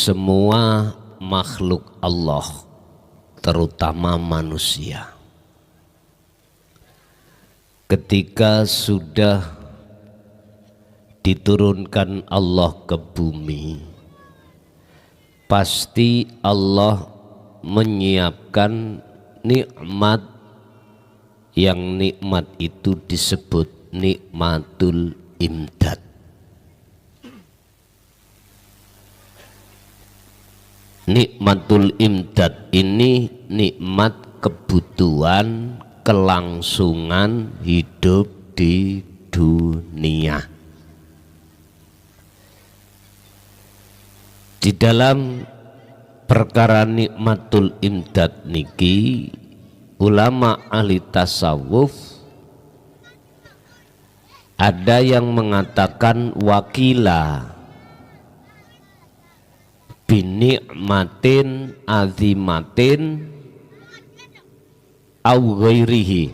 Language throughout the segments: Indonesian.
semua makhluk Allah, terutama manusia, ketika sudah diturunkan Allah ke bumi, pasti Allah menyiapkan nikmat, yang nikmat itu disebut nikmatul imdad. Nikmatul imdad ini nikmat kebutuhan kelangsungan hidup di dunia. Di dalam perkara nikmatul imdad niki, ulama ahli tasawuf ada yang mengatakan wakila binikmatin azimatin au ghairihi.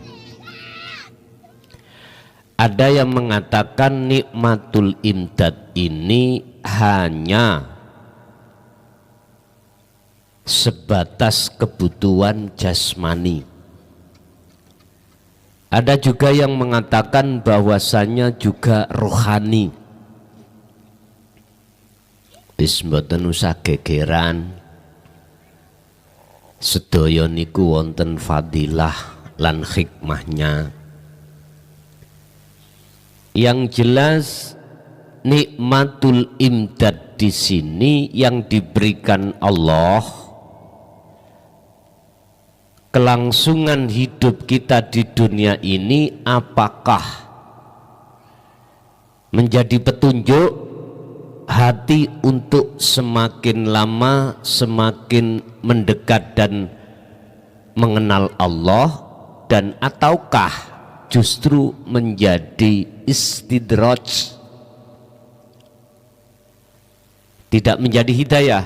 Ada yang mengatakan nikmatul imdad ini hanya sebatas kebutuhan jasmani. Ada juga yang mengatakan bahwasanya juga rohani. Wis mboten usah gegeran, sedaya niku wonten fadilah lan hikmahnya. Yang jelas nikmatul imdad di sini yang diberikan Allah, kelangsungan hidup kita di dunia ini apakah menjadi petunjuk hati untuk semakin lama semakin mendekat dan mengenal Allah, dan ataukah justru menjadi istidraj, tidak menjadi hidayah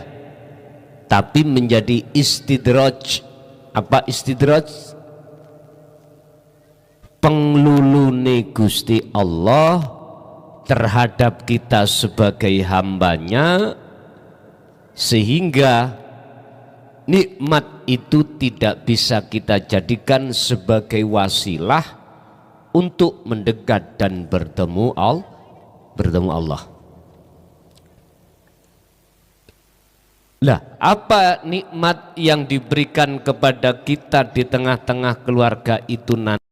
tapi menjadi istidraj. Apa istidraj? Penglulune Gusti Allah terhadap kita sebagai hambanya, sehingga nikmat itu tidak bisa kita jadikan sebagai wasilah untuk mendekat dan bertemu Allah. Lah, apa nikmat yang diberikan kepada kita di tengah-tengah keluarga itu nanti?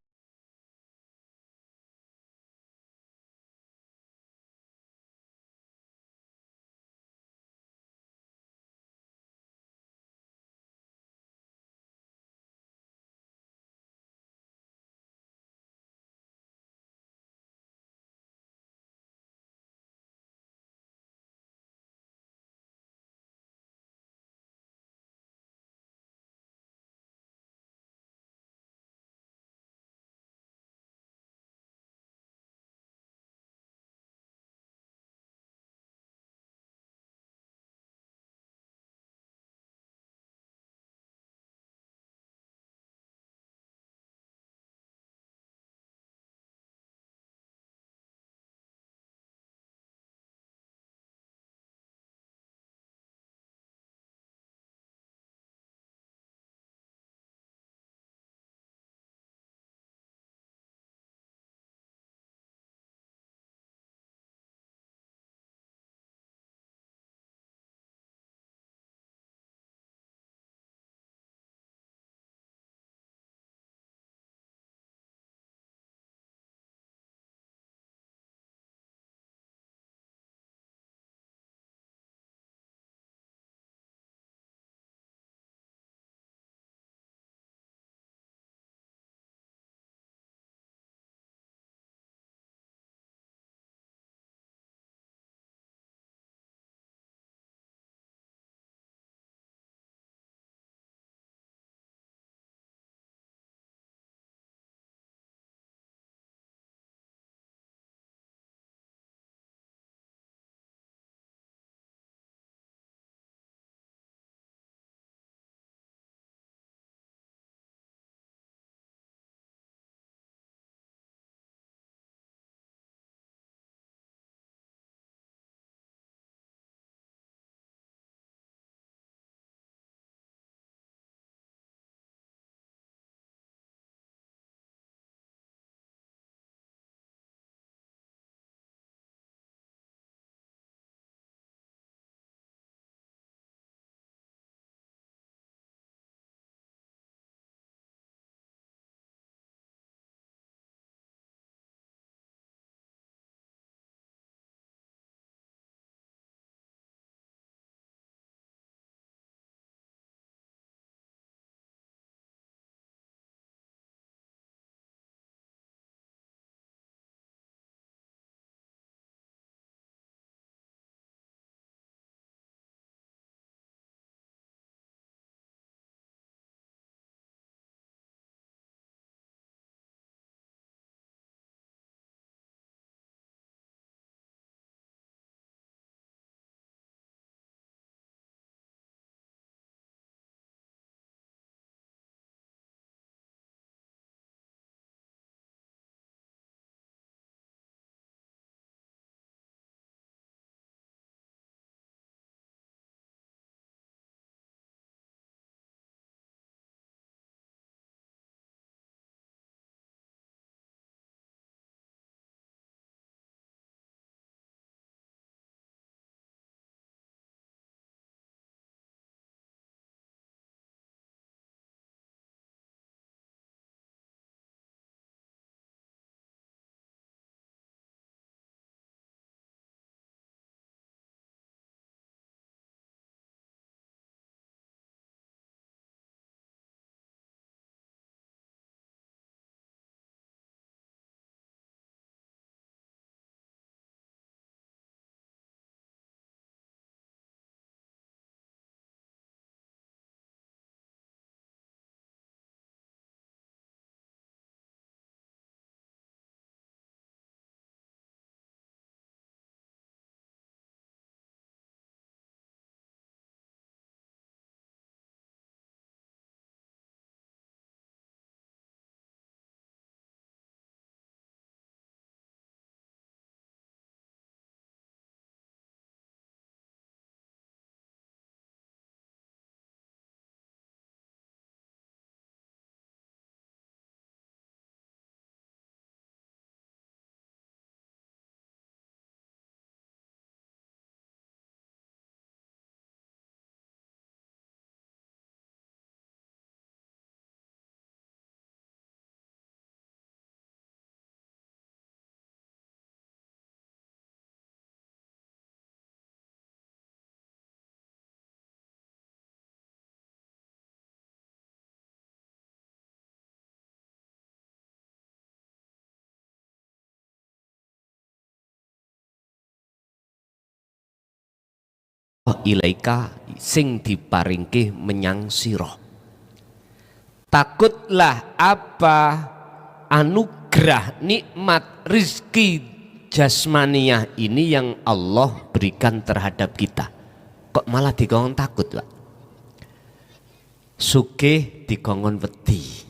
ilaika sing diparingke menyang sira. Takutlah apa anugerah nikmat rizki jasmaniyah ini yang Allah berikan terhadap kita. Kok malah dikongkon takut, Pak? Sugih dikongkon wedi.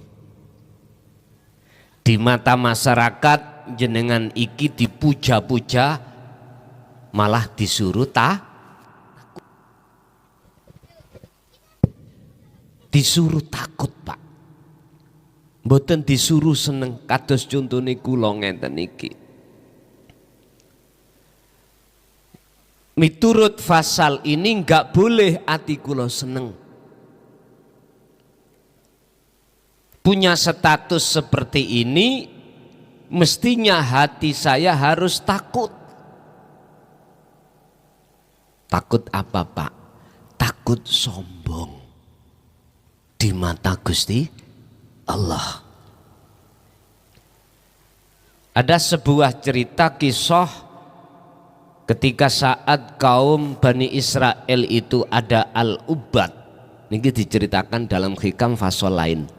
Di mata masyarakat jenengan iki dipuja-puja, malah disuruh disuruh takut, Pak. Mboten disuruh seneng kados contone kula ngenten iki. Miturut pasal ini enggak boleh ati kula seneng. Punya status seperti ini mestinya hati saya harus takut. Takut apa, Pak? Takut sombong di mata Gusti Allah. Ada sebuah cerita kisah ketika saat kaum Bani Israel itu ada Al-Ubad. Ini diceritakan dalam hikam fasal lain.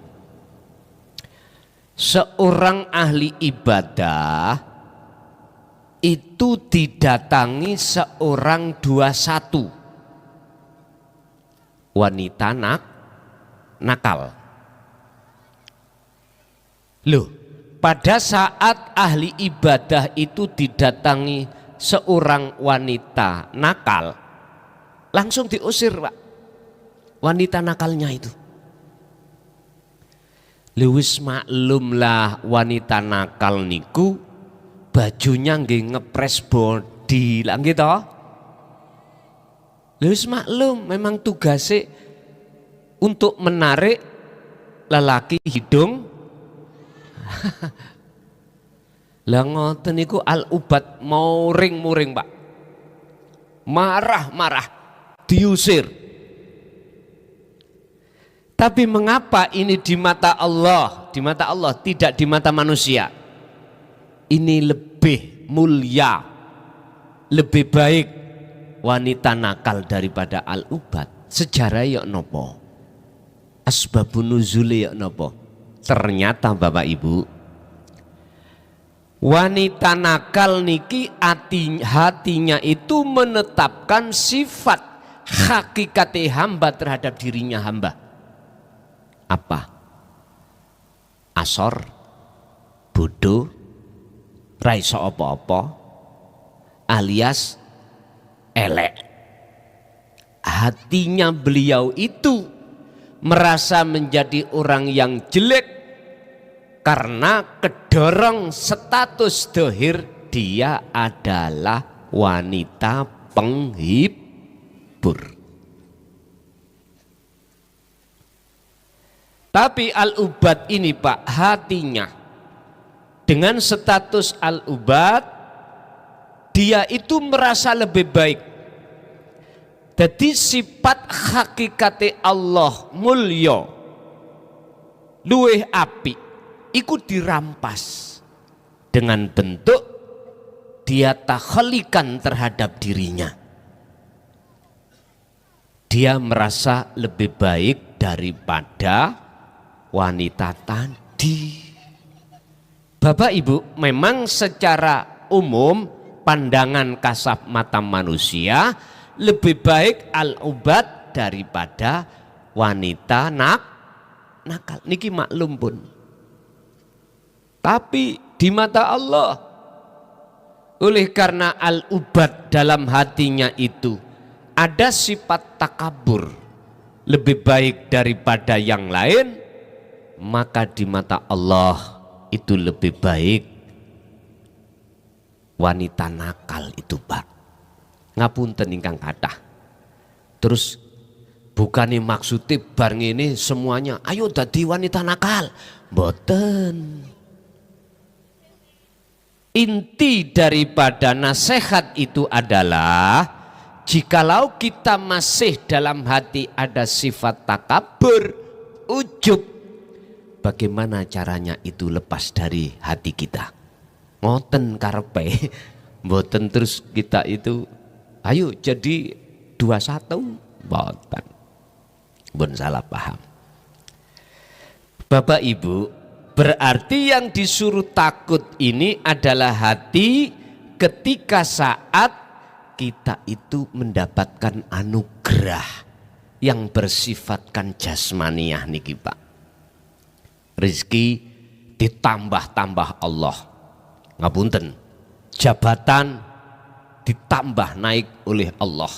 Seorang ahli ibadah itu didatangi seorang 21 wanita nakal. Loh, pada saat ahli ibadah itu didatangi seorang wanita nakal, langsung diusir, Pak, wanita nakalnya itu. Lewis maklum lah wanita nakal niku bajunya nggih ngepres body lah gitu. Lewis maklum memang tugasnya untuk menarik lelaki hidung. Lah ngoten niku Al-Ubad muring-muring, Pak. Marah-marah, diusir. Tapi mengapa ini di mata Allah? Di mata Allah, tidak di mata manusia. Ini lebih mulia, lebih baik wanita nakal daripada Al-Ubad. Sejarah ya nopo? Asbabun nuzuli ya nopo? Ternyata Bapak Ibu, wanita nakal niki hatinya itu menetapkan sifat hakikati hamba terhadap dirinya hamba. Apa? Asor, bodoh, raiso apa-apa, alias elek. Hatinya beliau itu merasa menjadi orang yang jelek karena kedorong status dohir dia adalah wanita penghibur. Tapi Al-Ubad ini, Pak, hatinya dengan status Al-Ubad dia itu merasa lebih baik. Jadi sifat hakikate Allah mulya luweh apik iku dirampas dengan bentuk dia takhalikan terhadap dirinya. Dia merasa lebih baik daripada wanita tadi. Bapak Ibu, memang secara umum pandangan kasat mata manusia lebih baik Al-Ubad daripada wanita nakal. Niki maklum pun. Tapi di mata Allah, oleh karena Al-Ubad dalam hatinya itu ada sifat takabur, lebih baik daripada yang lain, maka di mata Allah itu lebih baik wanita nakal itu, Pak. Ngapunten ingkang kathah. Terus bukannya maksudnya bar ngene semuanya ayo dadi wanita nakal. Mboten. Inti daripada nasihat itu adalah jikalau kita masih dalam hati ada sifat takabur, ujub, bagaimana caranya itu lepas dari hati kita? Ngoten karepe, mboten terus kita itu ayo jadi 21 mboten. Pun salah paham. Bapak Ibu, berarti yang disuruh takut ini adalah hati ketika saat kita itu mendapatkan anugerah yang bersifatkan jasmaniah niki Pak. Rezeki ditambah-tambah Allah. Ngapunten, jabatan ditambah naik oleh Allah.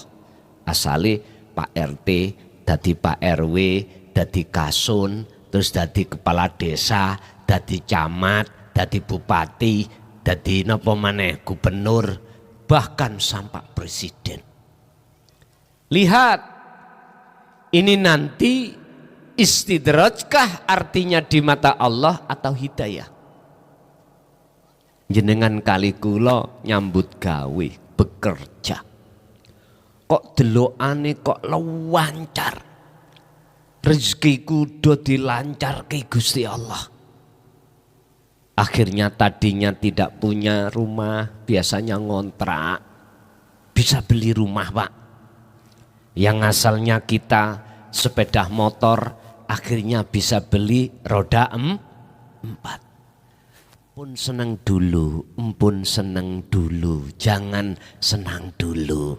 Asale Pak RT dadi Pak RW, dadi kasun, terus dadi kepala desa, dadi camat, dadi bupati, dadi napa maneh gubernur, bahkan sampai presiden. Lihat, ini nanti istidrajkah artinya di mata Allah atau hidayah? Jenengan kali kula nyambut gawe bekerja, kok delokane kok lancar, rezekiku do dilancarke Gusti Allah. Akhirnya tadinya tidak punya rumah, biasanya ngontrak, bisa beli rumah Pak. Yang asalnya kita sepeda motor, akhirnya bisa beli roda 4. Pun senang dulu, empun senang dulu, jangan senang dulu.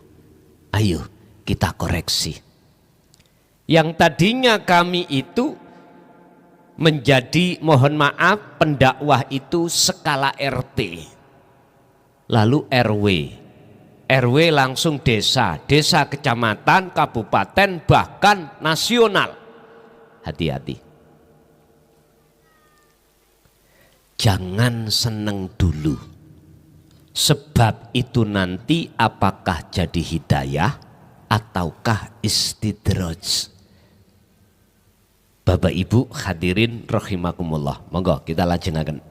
Ayo kita koreksi. Yang tadinya kami itu menjadi, mohon maaf, pendakwah itu skala RT, lalu RW, RW langsung desa, desa kecamatan, kabupaten, bahkan nasional. Hati-hati, jangan seneng dulu, sebab itu nanti apakah jadi hidayah ataukah istidraj. Bapak Ibu hadirin rahimakumullah, monggo kita lajengaken.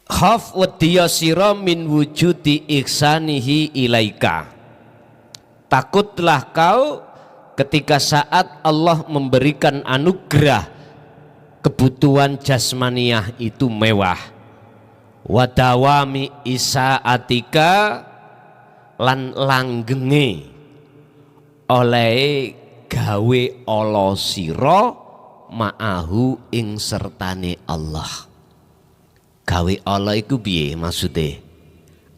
Khaf wadiya sira min wujudi ihsanihi ilaika. Takutlah kau ketika saat Allah memberikan anugerah kebutuhan jasmaniah itu mewah. Wadawami isaatika lan langgenge oleh gawe ala sira ma'ahu ing sertane Allah. Gawe Allah iku piye maksude?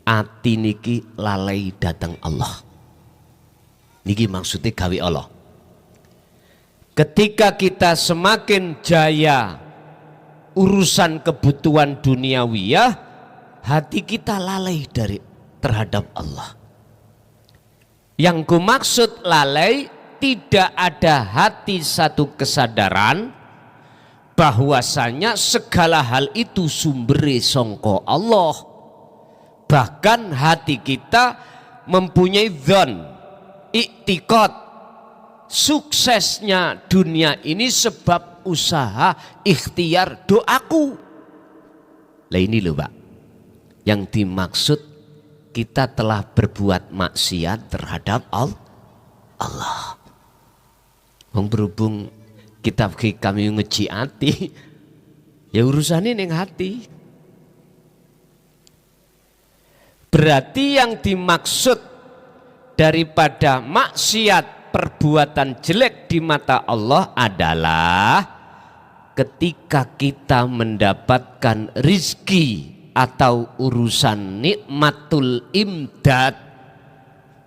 Ati niki lalai datang Allah. Niki maksudnya gawe Allah. Ketika kita semakin jaya urusan kebutuhan duniawiyah, hati kita lalai terhadap Allah. Yang kumaksud lalai, tidak ada hati satu kesadaran bahwasanya segala hal itu sumbere sangka Allah. Bahkan hati kita mempunyai dzon, iktikad, suksesnya dunia ini sebab usaha ikhtiar doaku. Lah ini loh Pak, yang dimaksud kita telah berbuat maksiat terhadap Allah. Berhubung kita kami ngeci hati, ya urusannya neng hati. Berarti yang dimaksud daripada maksiat perbuatan jelek di mata Allah adalah ketika kita mendapatkan rizki atau urusan nikmatul imdad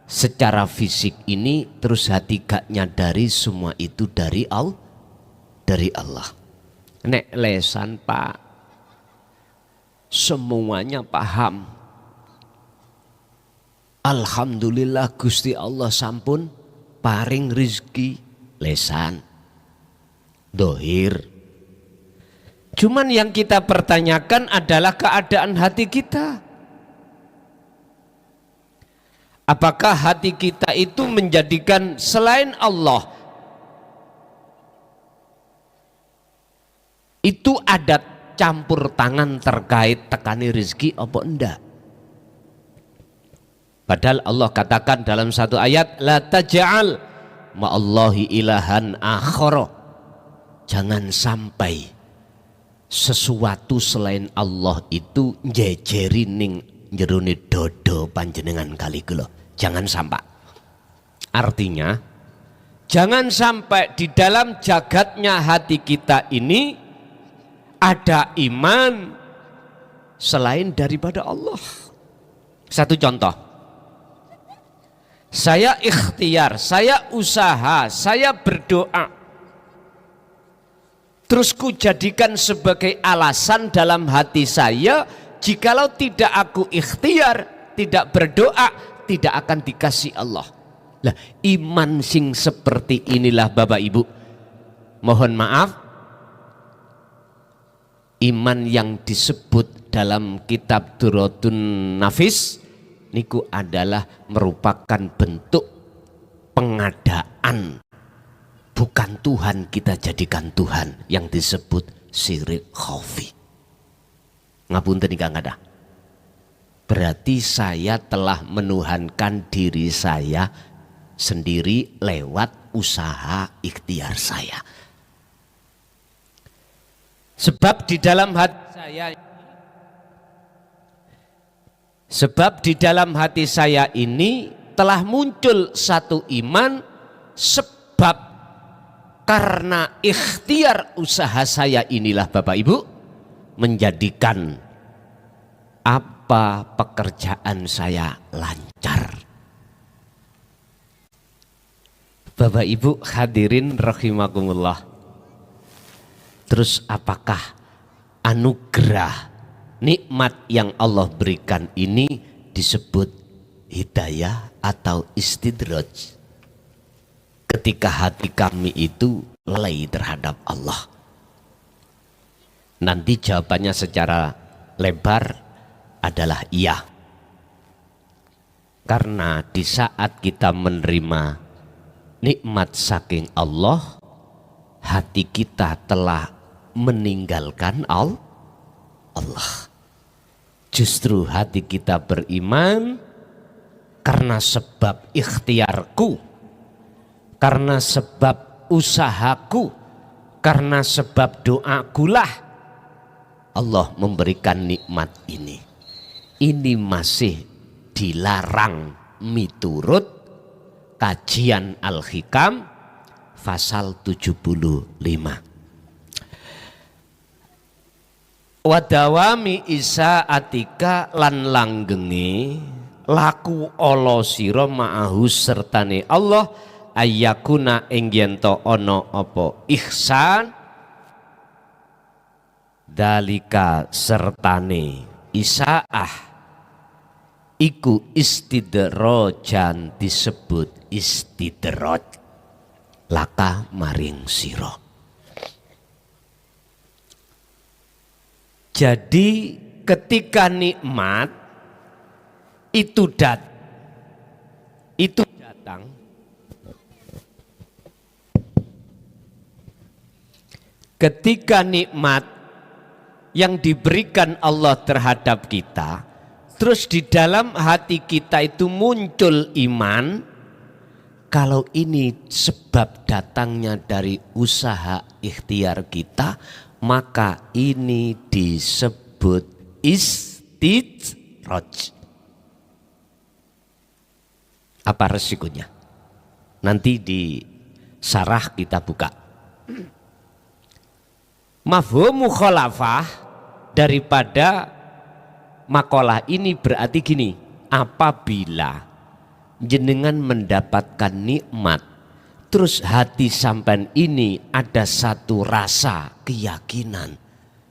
secara fisik ini, terus hati gak nyadari semua itu dari Allah. Nek lesan Pak semuanya paham, alhamdulillah Gusti Allah sampun paring rizki, lesan dohir. Cuman yang kita pertanyakan adalah keadaan hati kita. Apakah hati kita itu menjadikan selain Allah itu ada campur tangan terkait tekani rizki apa enggak? Padahal Allah katakan dalam satu ayat, la taj'al ma'allahi ilahan akhara. Jangan sampai sesuatu selain Allah itu njejeri ning jerone dodo panjenengan kali kula. Jangan sampai. Artinya jangan sampai di dalam jagatnya hati kita ini ada iman selain daripada Allah. Satu contoh, saya ikhtiar, saya usaha, saya berdoa, terus ku jadikan sebagai alasan dalam hati saya, jikalau tidak aku ikhtiar, tidak berdoa, tidak akan dikasih Allah. Lah, iman sing seperti inilah Bapak Ibu, mohon maaf, iman yang disebut dalam kitab Durratun Nafis niku adalah merupakan bentuk pengadaan, bukan Tuhan kita jadikan Tuhan, yang disebut syirik khafi. Ngapunten nikah ada. Berarti saya telah menuhankan diri saya sendiri lewat usaha ikhtiar saya. Sebab di dalam hati saya ini telah muncul satu iman, sebab karena ikhtiar usaha saya inilah Bapak Ibu menjadikan apa pekerjaan saya lancar. Bapak Ibu hadirin rahimakumullah. Terus apakah anugerah nikmat yang Allah berikan ini disebut hidayah atau istidraj? Ketika hati kami itu lalai terhadap Allah. Nanti jawabannya secara lebar adalah iya. Karena di saat kita menerima nikmat saking Allah, hati kita telah meninggalkan Allah. Justru hati kita beriman karena sebab ikhtiarku, karena sebab usahaku, karena sebab doakulah Allah memberikan nikmat ini. Ini masih dilarang miturut kajian Al-Hikam pasal 75. Wadawami isaatika lan langgenge laku ala sira ma'ahu sertane Allah ayyakuna ing yen to ana apa ihsan dalika sertane isaah iku istidrojan disebut istidroj laka maring sira. Jadi ketika nikmat itu datang, ketika nikmat yang diberikan Allah terhadap kita, terus di dalam hati kita itu muncul iman, kalau ini sebab datangnya dari usaha ikhtiar kita, maka ini disebut istidraj. Apa resikonya? Nanti di sarah kita buka. Mafhum mukhalafah daripada makalah ini berarti gini, apabila jenengan mendapatkan nikmat, terus hati sampean ini ada satu rasa keyakinan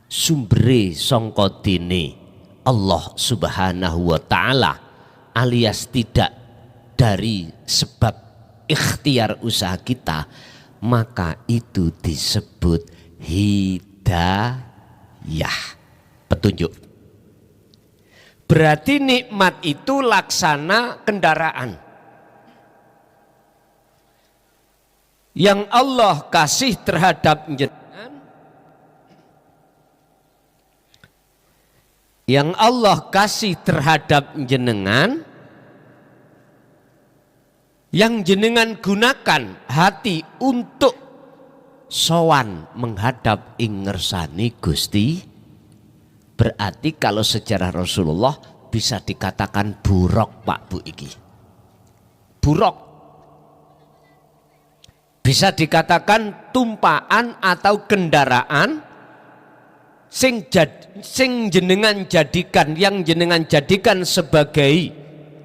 sumbere sangka dene Allah Subhanahu wa taala, alias tidak dari sebab ikhtiar usaha kita, maka itu disebut hidayah, petunjuk. Berarti nikmat itu laksana kendaraan yang Allah kasih terhadap jenengan, yang Allah kasih terhadap jenengan, yang jenengan gunakan hati untuk sowan menghadap ing ngersani Gusti. Berarti kalau sejarah Rasulullah bisa dikatakan buruk Pak Bu iki. Buruk. Bisa dikatakan tumpaan atau kendaraan sing jenengan jadikan, yang jenengan jadikan sebagai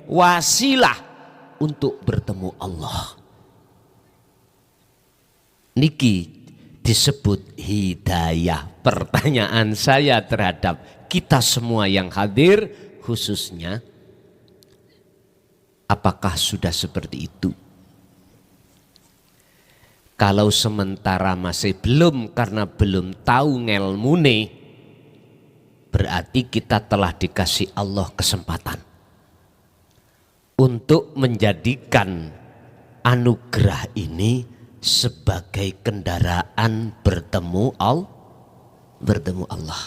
wasilah untuk bertemu Allah. Niki disebut hidayah. Pertanyaan saya terhadap kita semua yang hadir, khususnya, apakah sudah seperti itu? Kalau sementara masih belum, karena belum tahu ngelmune, berarti kita telah dikasih Allah kesempatan untuk menjadikan anugerah ini sebagai kendaraan bertemu Allah.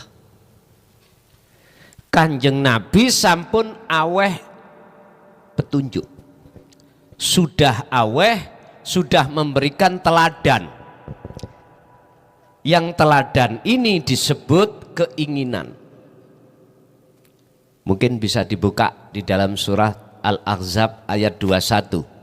Kanjeng Nabi sampun aweh petunjuk, sudah aweh, sudah memberikan teladan. Yang teladan ini disebut keinginan. Mungkin bisa dibuka di dalam surah Al-Ahzab ayat 21.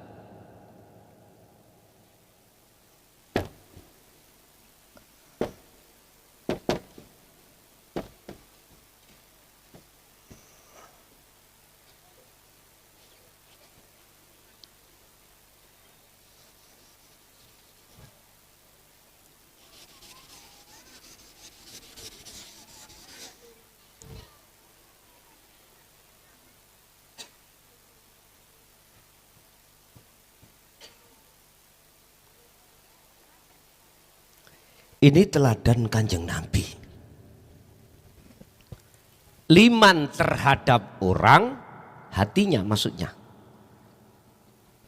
Ini teladan Kanjeng Nabi. Liman terhadap orang, hatinya maksudnya.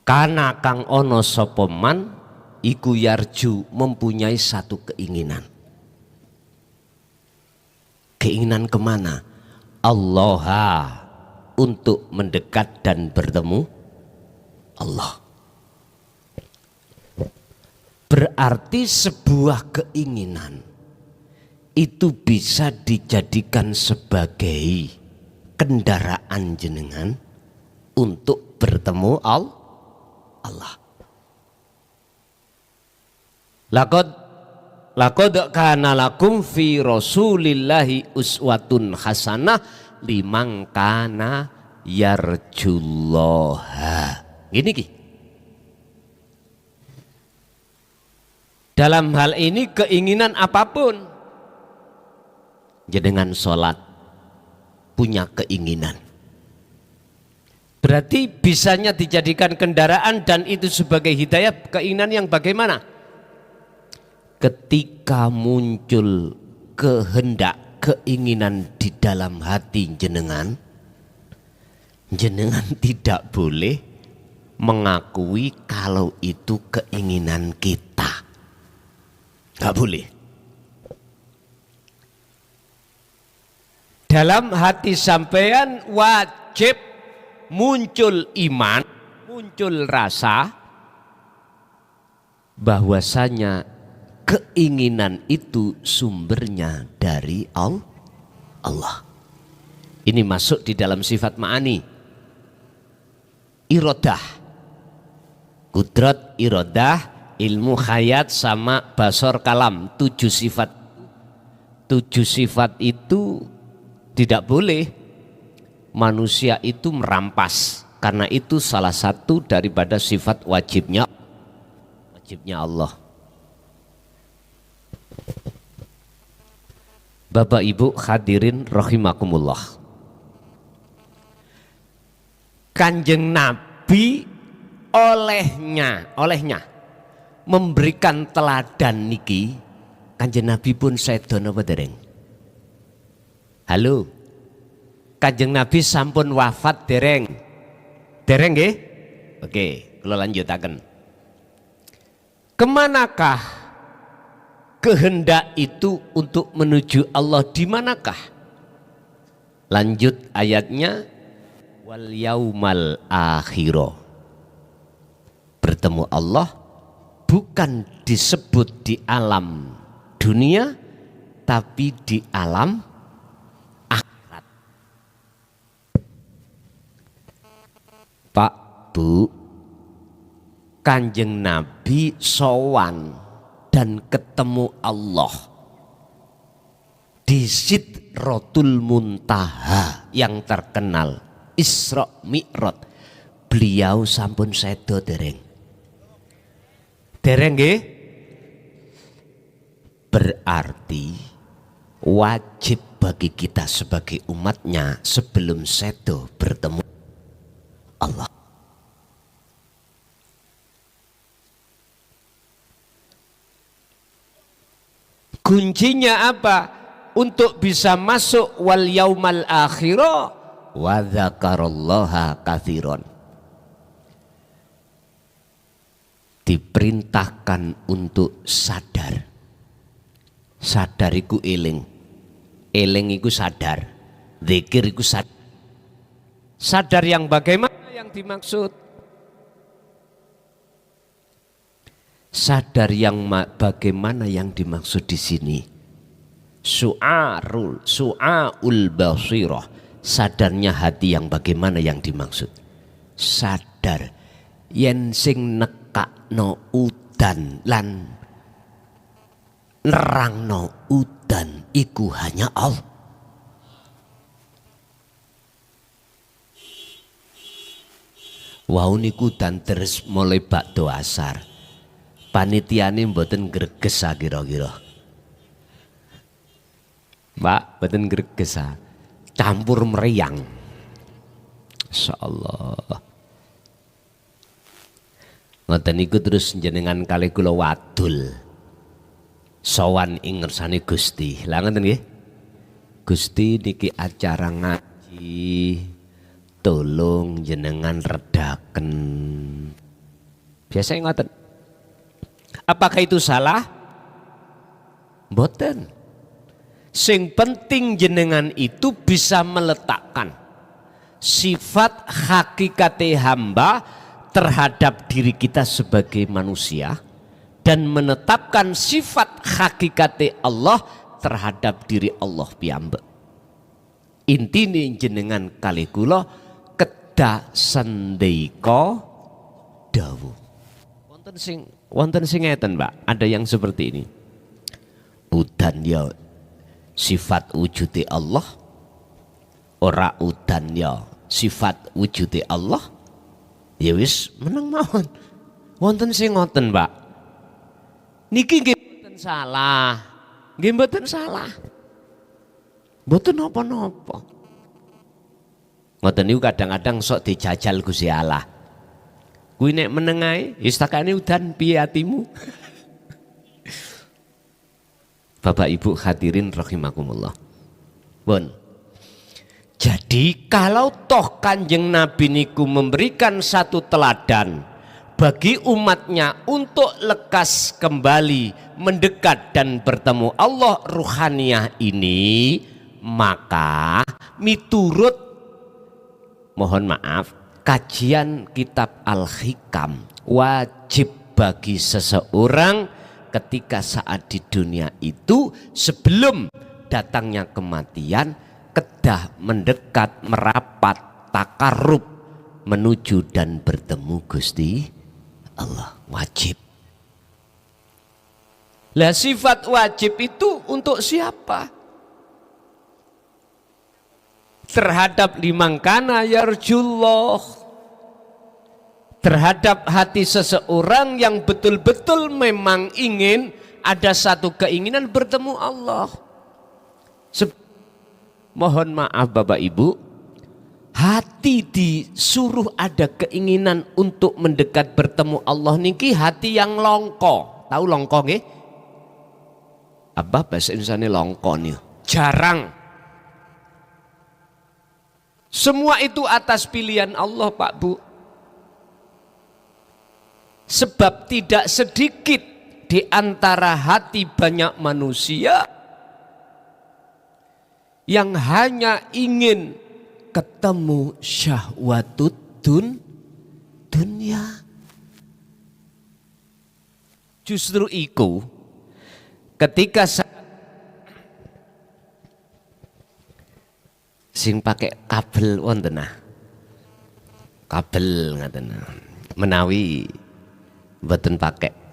Karena kang ono sopoman, iku yarju, mempunyai satu keinginan. Keinginan kemana? Allah, untuk mendekat dan bertemu Allah. Berarti sebuah keinginan itu bisa dijadikan sebagai kendaraan jenengan untuk bertemu Allah. Laqad kana lakum fi Rasulillahi uswatun hasanah liman kana yarjullaha. Gini ki. Dalam hal ini keinginan apapun, jenengan sholat punya keinginan, berarti bisanya dijadikan kendaraan dan itu sebagai hidayah. Keinginan yang bagaimana? Ketika muncul kehendak, keinginan di dalam hati jenengan, jenengan tidak boleh mengakui kalau itu keinginan kita. Gak boleh. Dalam hati sampean wajib muncul iman, muncul rasa bahwasanya keinginan itu sumbernya dari Allah. Ini masuk di dalam sifat ma'ani. Irodah, kudrat, irodah, ilmu khayat sama basor kalam. 7 sifat. 7 sifat itu tidak boleh manusia itu merampas, karena itu salah satu daripada sifat wajibnya Allah. Bapak Ibu hadirin rahimakumullah. Kanjeng Nabi olehnya memberikan teladan niki. Kanjeng Nabi pun sedo napa dereng? Halo. Kanjeng Nabi sampun wafat dereng? Dereng nggih? Oke, kula lanjutaken. Kemanakah kehendak itu untuk menuju Allah, di manakah? Lanjut ayatnya, wal yaumal akhiro. Bertemu Allah bukan disebut di alam dunia, tapi di alam akhirat. Pak, Bu, Kanjeng Nabi sowan dan ketemu Allah di Sidratul Muntaha yang terkenal Isra Mi'raj. Beliau sampun sedo dereng? Dereng nggih? Berarti wajib bagi kita sebagai umatnya sebelum sedo bertemu Allah. Kuncinya apa? Untuk bisa masuk wal yaumal akhirah wa dzakarallaha katsiran. Diperintahkan untuk sadar. Sadar iku eling. Eling iku sadar. Zikir iku sadar. Sadar yang bagaimana yang dimaksud? Sadar yang bagaimana yang dimaksud di sini? Su'aul basirah. Sadarnya hati yang bagaimana yang dimaksud? Sadar yen sing nekakno udan lan nerangno udan iku hanya Allah. Wau niku dan terus mulai bakdo asar. Panitiane mboten greges kira-kira. Mbak, mboten greges. Campur meriang. Insyaallah. Ngoten niku terus jenengan kali kula wadul. Sowan ing ngersane Gusti. Lah ngoten nggih. Gusti niki acara ngaji. Tolong jenengan redaken. Biasanya ngoten. Apakah itu salah? Mboten. Sing penting jenengan itu bisa meletakkan sifat hakikate hamba terhadap diri kita sebagai manusia dan menetapkan sifat hakikate Allah terhadap diri Allah piyambak. Intine jenengan kali kula kedah sendika dawuh. Wonten sing ngeten, Mbak. Ada yang seperti ini. Udan ya sifat wujude Allah. Ora udan ya sifat wujude Allah. Ya wis meneng mawon. Wonten sing ngoten, Mbak. Niki nggih mboten salah. Nggih mboten salah. Mboten napa-napa. Ngoten niku kadang-kadang sok dijajal Gusti Allah. Kuwi nek meneng ae, wis takane udan piye atimu? Bapak Ibu hadirin rahimakumullah. Bon. Jadi kalau toh Kanjeng Nabi niku memberikan satu teladan bagi umatnya untuk lekas kembali mendekat dan bertemu Allah ruhaniyah ini, maka miturut mohon maaf kajian kitab Al-Hikam wajib bagi seseorang ketika saat di dunia itu sebelum datangnya kematian kedah mendekat, merapat, takarrub menuju dan bertemu Gusti Allah. Wajib. Lah sifat wajib itu untuk siapa? Terhadap liman kana yarjullah, terhadap hati seseorang yang betul-betul memang ingin ada satu keinginan bertemu Allah. Mohon maaf Bapak Ibu, hati disuruh ada keinginan untuk mendekat bertemu Allah niki hati yang longko. Tahu longko nggih? Apa bahasa Indonesia longko nih? Jarang. Semua itu atas pilihan Allah Pak Bu. Sebab tidak sedikit di antara hati banyak manusia yang hanya ingin ketemu syahwatut dunia. Justru iku ketika sing pakai kabel wonten nah. kabel ngaten. Menawi mboten pakai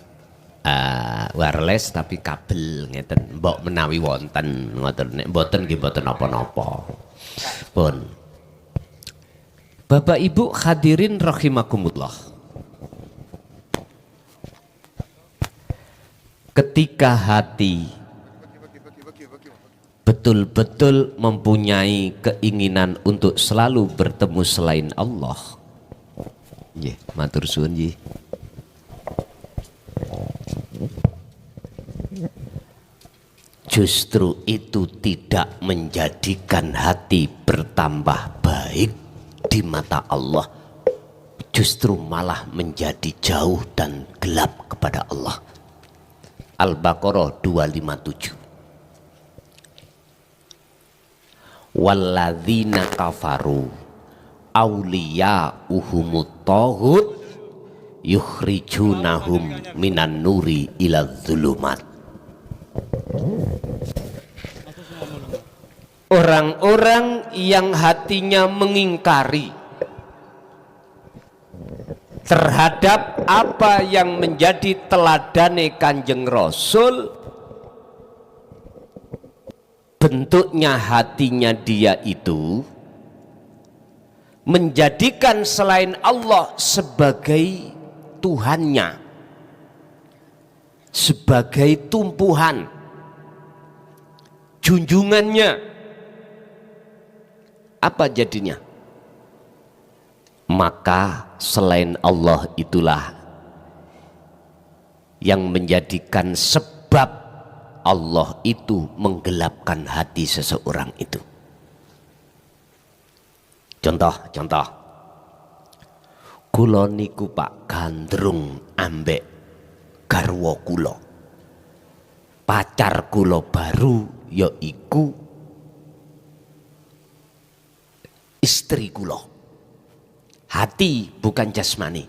wireless tapi kabel ngeten, mbok menawi wonten ngoten, nek mboten nggih mboten napa-napa. Pun. Bapak Ibu hadirin rahimakumullah. Ketika hati betul-betul mempunyai keinginan untuk selalu bertemu selain Allah, nggih, matur suwun nggih. Justru itu tidak menjadikan hati bertambah baik di mata Allah, justru malah menjadi jauh dan gelap kepada Allah. Al-Baqarah 257. Walladzina kafaru awliya'uhumut taghut yukhrijunahum minan nuri ila dzulumat. Orang-orang yang hatinya mengingkari terhadap apa yang menjadi teladane Kanjeng Rasul, bentuknya hatinya dia itu menjadikan selain Allah sebagai Tuhannya, sebagai tumpuhan junjungannya. Apa jadinya? Maka selain Allah itulah yang menjadikan sebab Allah itu menggelapkan hati seseorang itu. Contoh, kula niku Pak gandrung ambek garwa kula. Pacar kula baru yaiku istri kula. Hati bukan jasmani.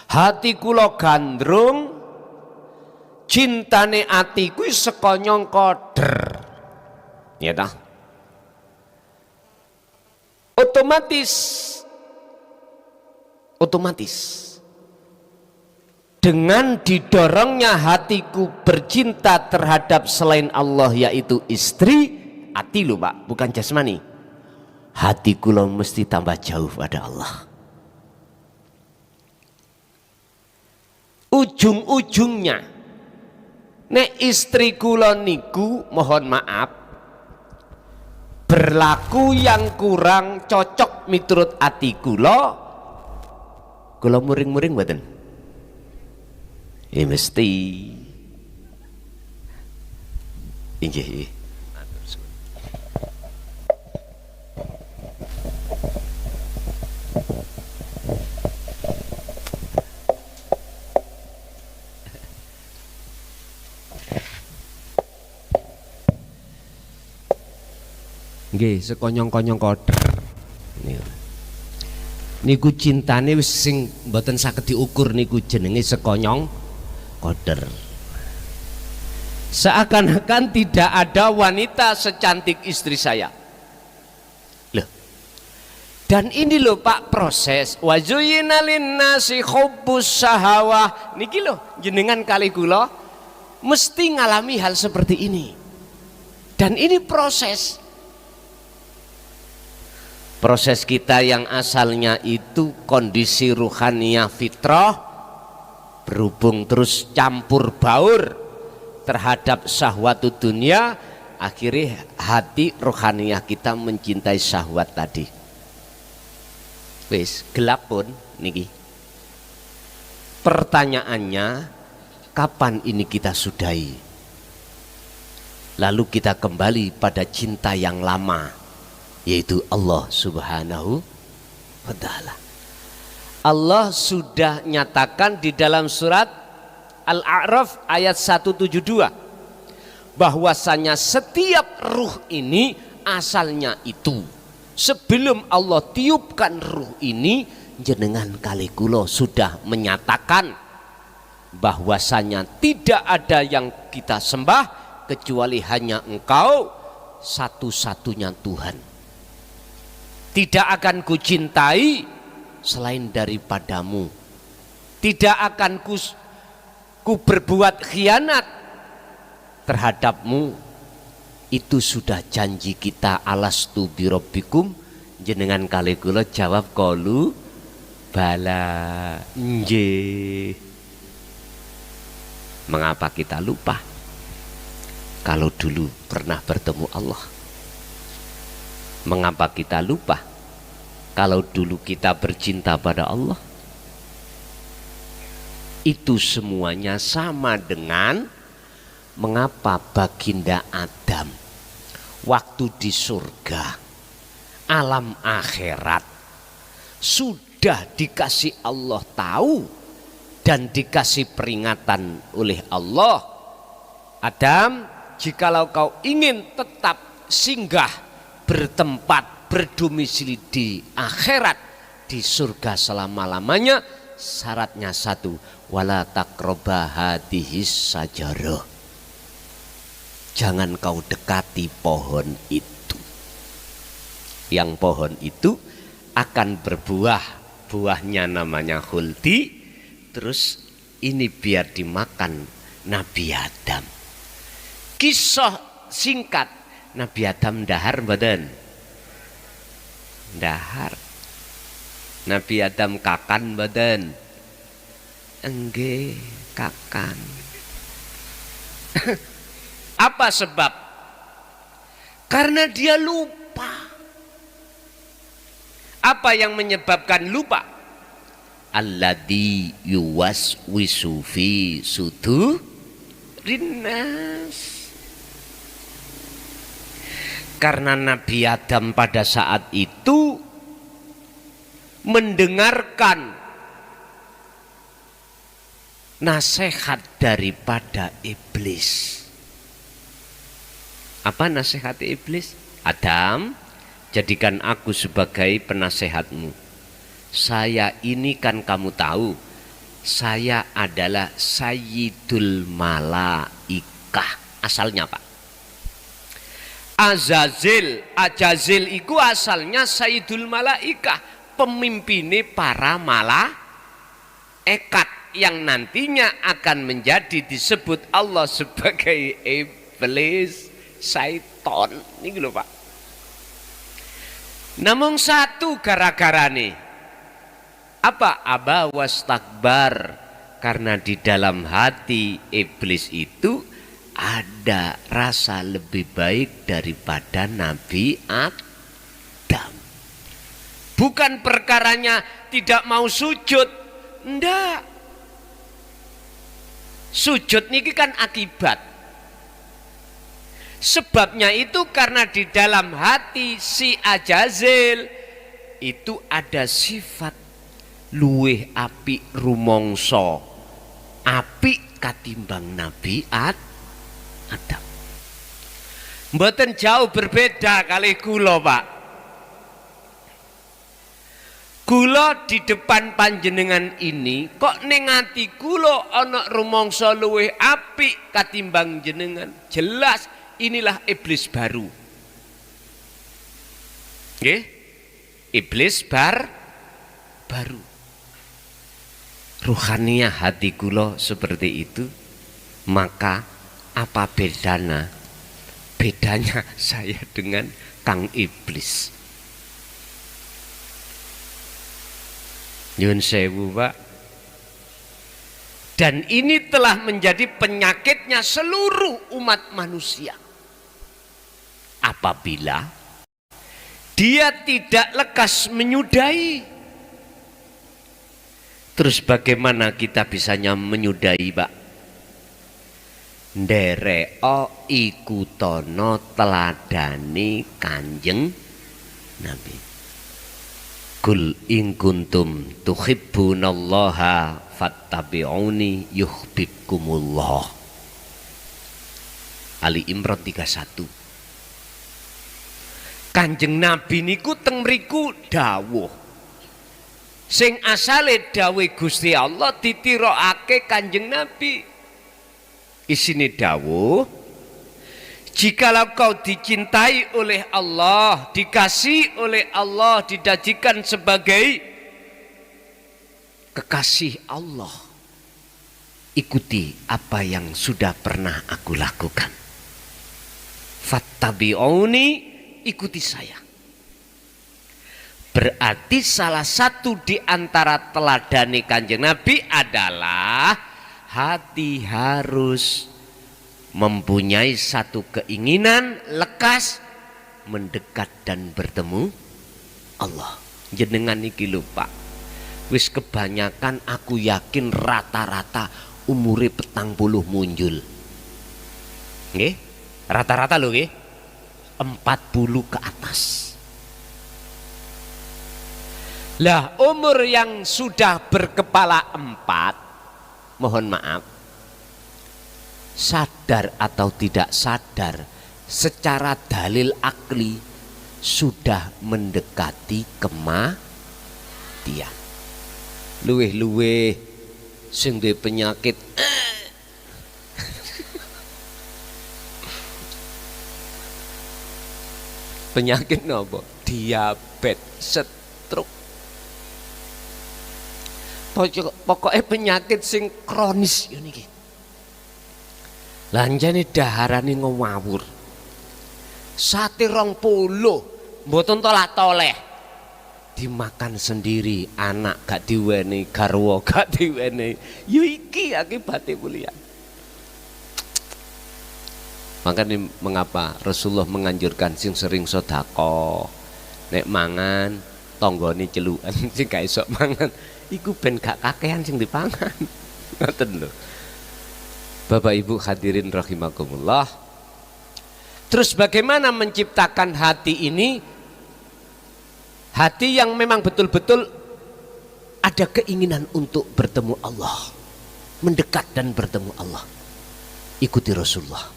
Hati kula gandrung, cintane ati kuwi sekonyong koder. Ya ta? Otomatis dengan didorongnya hatiku bercinta terhadap selain Allah yaitu istri, hati lho Pak, bukan jasmani. Hati kula mesti tambah jauh pada Allah. Ujung-ujungnya nek istri kula niku mohon maaf berlaku yang kurang cocok miturut ati kula muring-muring mboten? Ya mesti. Inggih. Nggih, sekonyong-konyong koder. Niku cintane wis sing mboten saged diukur niku jenenge sekonyong koder. Seakan-akan tidak ada wanita secantik istri saya. Loh. Dan ini loh Pak proses wa zuyyina linnasi hubbus syahawah. Niki loh jenengan kali kula mesti ngalami hal seperti ini. Dan ini proses kita yang asalnya itu kondisi ruhaniyah fitrah berhubung terus campur baur terhadap syahwat dunia, akhirnya hati ruhaniyah kita mencintai syahwat tadi. Wis gelap pun niki. Pertanyaannya, kapan ini kita sudahi? Lalu kita kembali pada cinta yang lama, yaitu Allah Subhanahu wa ta'ala. Allah sudah nyatakan di dalam surat Al-A'raf ayat 172 bahwasanya setiap ruh ini asalnya itu sebelum Allah tiupkan ruh ini, jenengan kali kula sudah menyatakan bahwasanya tidak ada yang kita sembah kecuali hanya Engkau satu-satunya Tuhan. Tidak akan kucintai selain daripadamu. Tidak akan ku berbuat khianat terhadapmu. Itu sudah janji kita. Alastu birabbikum, jenengan kali kula jawab qalu bala. Nggih. Mengapa kita lupa kalau dulu pernah bertemu Allah? Mengapa kita lupa kalau dulu kita bercinta pada Allah? Itu semuanya sama dengan mengapa baginda Adam waktu di surga, alam akhirat, sudah dikasih Allah tahu dan dikasih peringatan oleh Allah, Adam, jikalau kau ingin tetap singgah bertempat berdomisili di akhirat, di surga selama-lamanya, syaratnya satu, wala taqraba hadhis sajarah, jangan kau dekati pohon itu. Yang pohon itu akan berbuah, buahnya namanya khuldi. Terus ini biar dimakan Nabi Adam. Kisah singkat, Nabi Adam dahar badan, dahar. Nabi Adam kakan badan, engge kakan. Apa sebab? Karena dia lupa. Apa yang menyebabkan lupa? Alladzi yuwaswisu fi sudurinnas. Karena Nabi Adam pada saat itu mendengarkan nasihat daripada iblis. Apa nasihat iblis? Adam, jadikan aku sebagai penasehatmu. Saya ini kan kamu tahu, saya adalah Sayyidul Malaikah. Asalnya Pak, Ajazil itu asalnya Sayyidul Malaikah, pemimpini para malaikat yang nantinya akan menjadi disebut Allah sebagai iblis, syaiton. Ini lho Pak. Namun satu gara-gara nih, apa? Aba wastakbar. Karena di dalam hati iblis itu ada rasa lebih baik daripada Nabi Adam. Bukan perkaranya tidak mau sujud, enggak. Sujud niki kan akibat. Sebabnya itu karena di dalam hati si Ajazil itu ada sifat luweh apik rumangsa, apik katimbang Nabi Adam. Mboten jauh berbeda kali kula, Pak. Kula di depan panjenengan ini kok ning ati kula ana rumangsa luwih apik katimbang jenengan. Jelas inilah iblis baru. Nggih? Iblis baru. Ruhaniyah hati kula seperti itu. Maka apa bedanya? Bedanya saya dengan Kang Iblis. Nyun sewu, Pak. Dan ini telah menjadi penyakitnya seluruh umat manusia. Apabila dia tidak lekas menyudahi. Terus bagaimana kita bisanya menyudahi, Pak? Ndereo ikutono teladani Kanjeng Nabi. Kul in kuntum tuhibbunallaha fattabi'uni yuhibbukumullah. Ali Imran 31. Kanjeng Nabi niku teng mriku dawuh. Sing asale dawuh Gusti Allah ditirokake Kanjeng Nabi. Isine dawuh, Jikalau kau dicintai oleh Allah, dikasih oleh Allah, dijadikan sebagai kekasih Allah, ikuti apa yang sudah pernah aku lakukan. Fattabi'uni, ikuti saya. Berarti salah satu di antara teladani Kanjeng Nabi adalah hati harus mempunyai satu keinginan lekas mendekat dan bertemu Allah. Jenengan iki lho Pak, wis kebanyakan aku yakin rata-rata umure 40 munjul. Nggih? Rata-rata lho nggih. 40 ke atas. Lah umur yang sudah berkepala 4, mohon maaf, sadar atau tidak sadar, secara dalil akli sudah mendekati kematian. Luweh-luweh sing duwe penyakit penyakit napa? Diabetes, stroke. Pokoknya penyakit sing kronis yo niki. Lanjane daharane ngawur. Sate 20 mboten tolak-toleh. Dimakan sendiri, anak gak diwenehi, garwa gak diwenehi. Yo iki akibate mulia. Makanya mengapa Rasulullah menganjurkan sing sering sedekah. Nek mangan tanggane celukan sing gak iso mangan, iku ben gak kakehan sing dipangan. Ngoten lho. Bapak Ibu hadirin rahimakumullah. Terus bagaimana menciptakan hati ini? Hati yang memang betul-betul ada keinginan untuk bertemu Allah, mendekat dan bertemu Allah. Ikuti Rasulullah.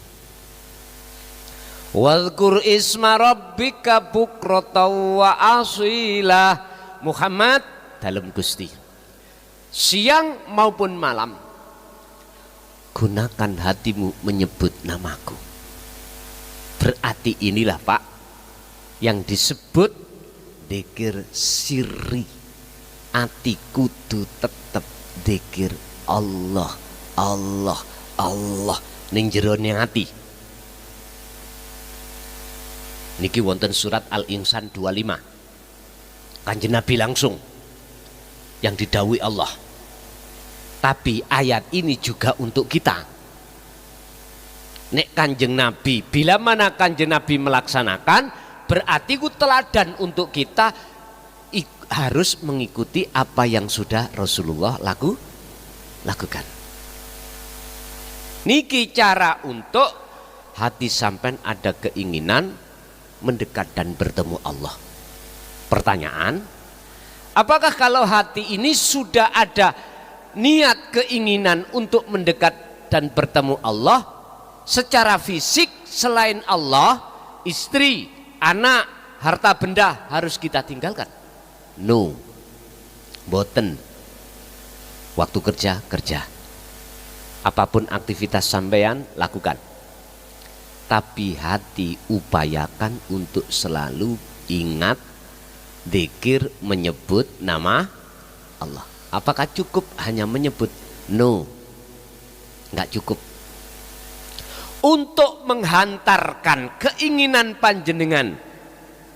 Wadhkur isma rabbika bukratan wa asila. Muhammad dalam Gusti, siang maupun malam gunakan hatimu menyebut namaku. Berarti inilah Pak yang disebut dzikir sirri. Ati kudu tetep dzikir Allah, Allah, Allah ning jerone ati. Niki wonten surat Al-Insan 25. Kanjeng Nabi langsung yang didhawuhi Allah. Tapi ayat ini juga untuk kita. Nek Kanjeng Nabi, bila mana Kanjeng Nabi melaksanakan, berarti itu teladan untuk kita harus mengikuti apa yang sudah Rasulullah lakukan. Niki cara untuk hati sampean ada keinginan mendekat dan bertemu Allah. Pertanyaan, apakah kalau hati ini sudah ada niat keinginan untuk mendekat dan bertemu Allah, secara fisik selain Allah, istri, anak, harta benda harus kita tinggalkan? No, boten. Waktu kerja, apapun aktivitas sampean lakukan. Tapi hati upayakan untuk selalu ingat, dzikir, menyebut nama Allah. Apakah cukup hanya menyebut? No, nggak cukup. Untuk menghantarkan keinginan panjenengan,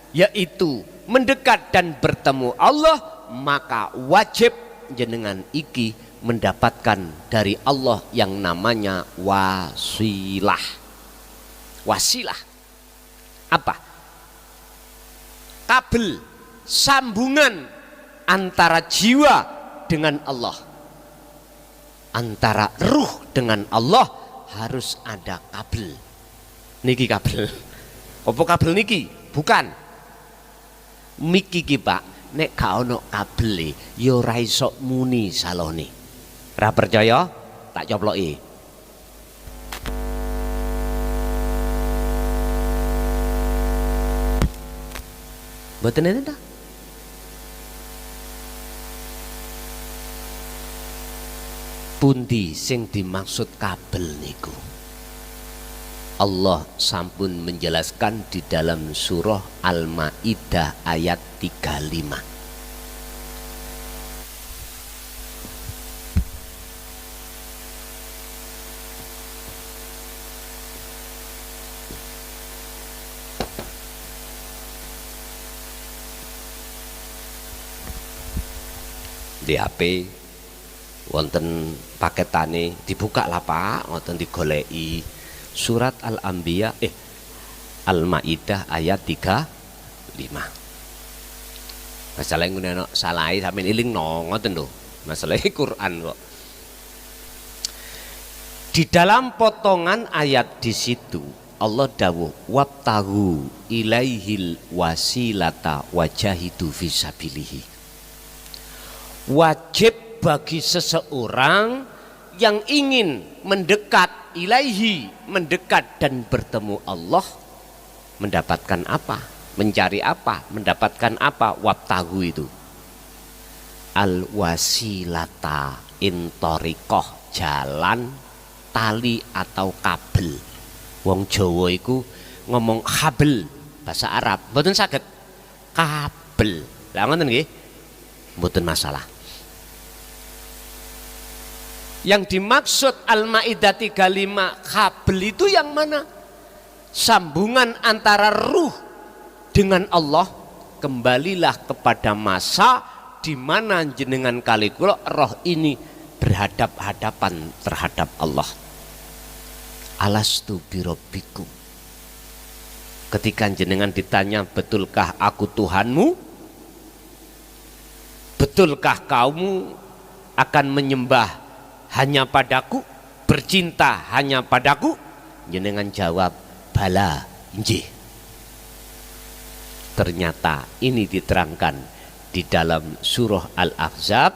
yaitu mendekat dan bertemu Allah, maka wajib jenengan iki mendapatkan dari Allah yang namanya wasilah. Wasilah apa? Kabel sambungan antara jiwa dengan Allah, antara ruh dengan Allah harus ada kabel. Niki kabel. Apa kabel niki? Bukan. Miki ki Pak, nek gak ono kabel ya ora iso muni salone. Ora percaya? Tak coploki. Mboten enten ta? Pundi sing dimaksud kabel niku? Allah sampun menjelaskan di dalam surah Al-Maidah ayat 35. Di HP wonten paketane dibuka lah Pak, wonten digoleki surat Al-Anbiya Al-Maidah ayat 35. Masalah ngono salah sampeyan eling no ngoten lho. Masalah Quran kok. Di dalam potongan ayat di situ Allah dawuh wabtahu ilaihil wasilata wajahidu fisabilihi. Wajib bagi seseorang yang ingin mendekat ilaihi, mendekat dan bertemu Allah, mendapatkan apa? Mencari apa? Mendapatkan apa? Wabtahu itu al wasilata intorikoh, jalan, tali atau kabel. Wong Jawa iku ngomong kabel, bahasa Arab mboten saged kabel. Lah ngoten nggih, mboten masalah. Yang dimaksud Al-Maidah 35 kabel itu yang mana? Sambungan antara ruh dengan Allah. Kembalilah kepada masa di mana jenengan kali kula roh ini berhadap-hadapan terhadap Allah. Alastu birabbikum. Ketika jenengan ditanya betulkah aku Tuhanmu? Betulkah kamu akan menyembah hanya padaku, bercinta hanya padaku? Jenengan jawab bala, injih. Ternyata ini diterangkan di dalam surah Al-Ahzab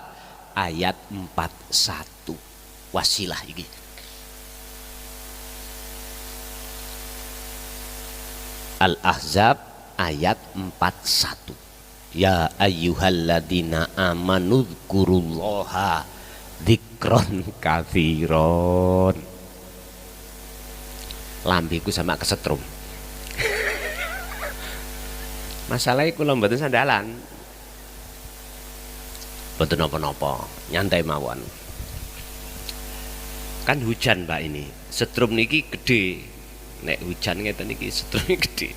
ayat 41. Wasilah ini. Al-Ahzab ayat 41. Ya ayyuhalladzina amanu dzkurullaha dzikron katsiron. Lambiku sama kesetrum. Masalahnya kula mboten sandalan. Mboten napa-napa, nyantai mawon. Kan hujan Mbak ini. Setrum niki gede. Nek hujan ngeten niki setrum gede.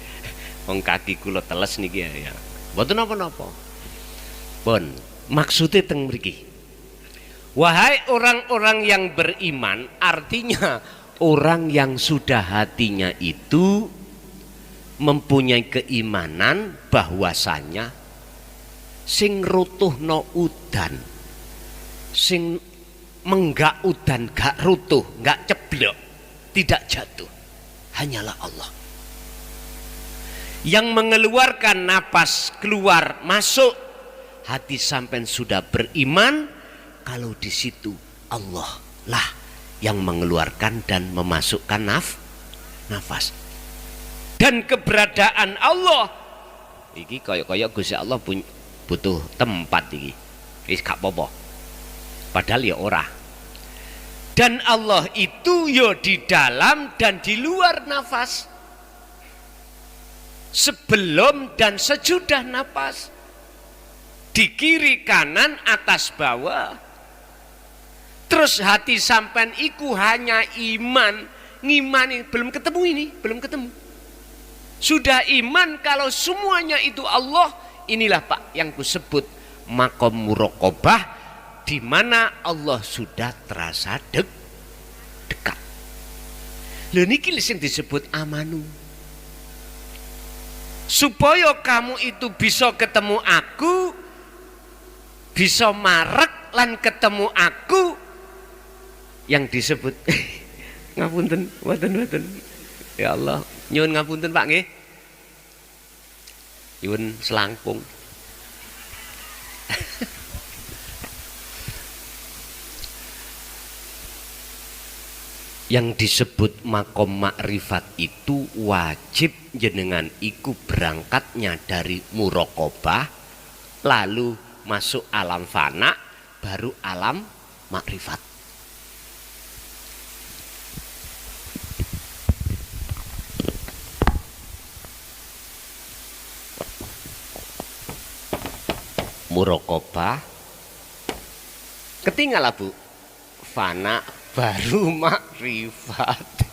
Wong kaki kula teles niki ya. Mboten napa-napa. Pun maksude teng mriki. Wahai orang-orang yang beriman, artinya orang yang sudah hatinya itu mempunyai keimanan bahwasanya sing rutuhno udan, sing menggak udan gak rutuh, gak ceblok, tidak jatuh, hanyalah Allah. Yang mengeluarkan napas keluar masuk, hati sampean sudah beriman. Kalau di situ Allah lah yang mengeluarkan dan memasukkan nafas. Dan keberadaan Allah iki kaya Gusti Allah butuh tempat iki. Wis gak apa-apa. Padahal ya ora. Dan Allah itu ya di dalam dan di luar nafas. Sebelum dan sesudah nafas. Di kiri kanan atas bawah. Terus hati sampean iku hanya iman, ngimani, belum ketemu ini, belum ketemu. Sudah iman kalau semuanya itu Allah, inilah Pak yang kusebut maqam muraqabah, di mana Allah sudah terasa dekat. Lha niki sing disebut amanu. Supaya kamu itu bisa ketemu aku, bisa marek lan ketemu aku, yang disebut ngapunten, waten. Ya Allah, nyuwun ngapunten Pak nggih. Nyuwun selangkung. Yang disebut makom makrifat itu wajib jenengan iku berangkatnya dari muraqabah, lalu masuk alam fana, baru alam makrifat. muraqabah. Ketinggal Bu. Fana baru makrifat.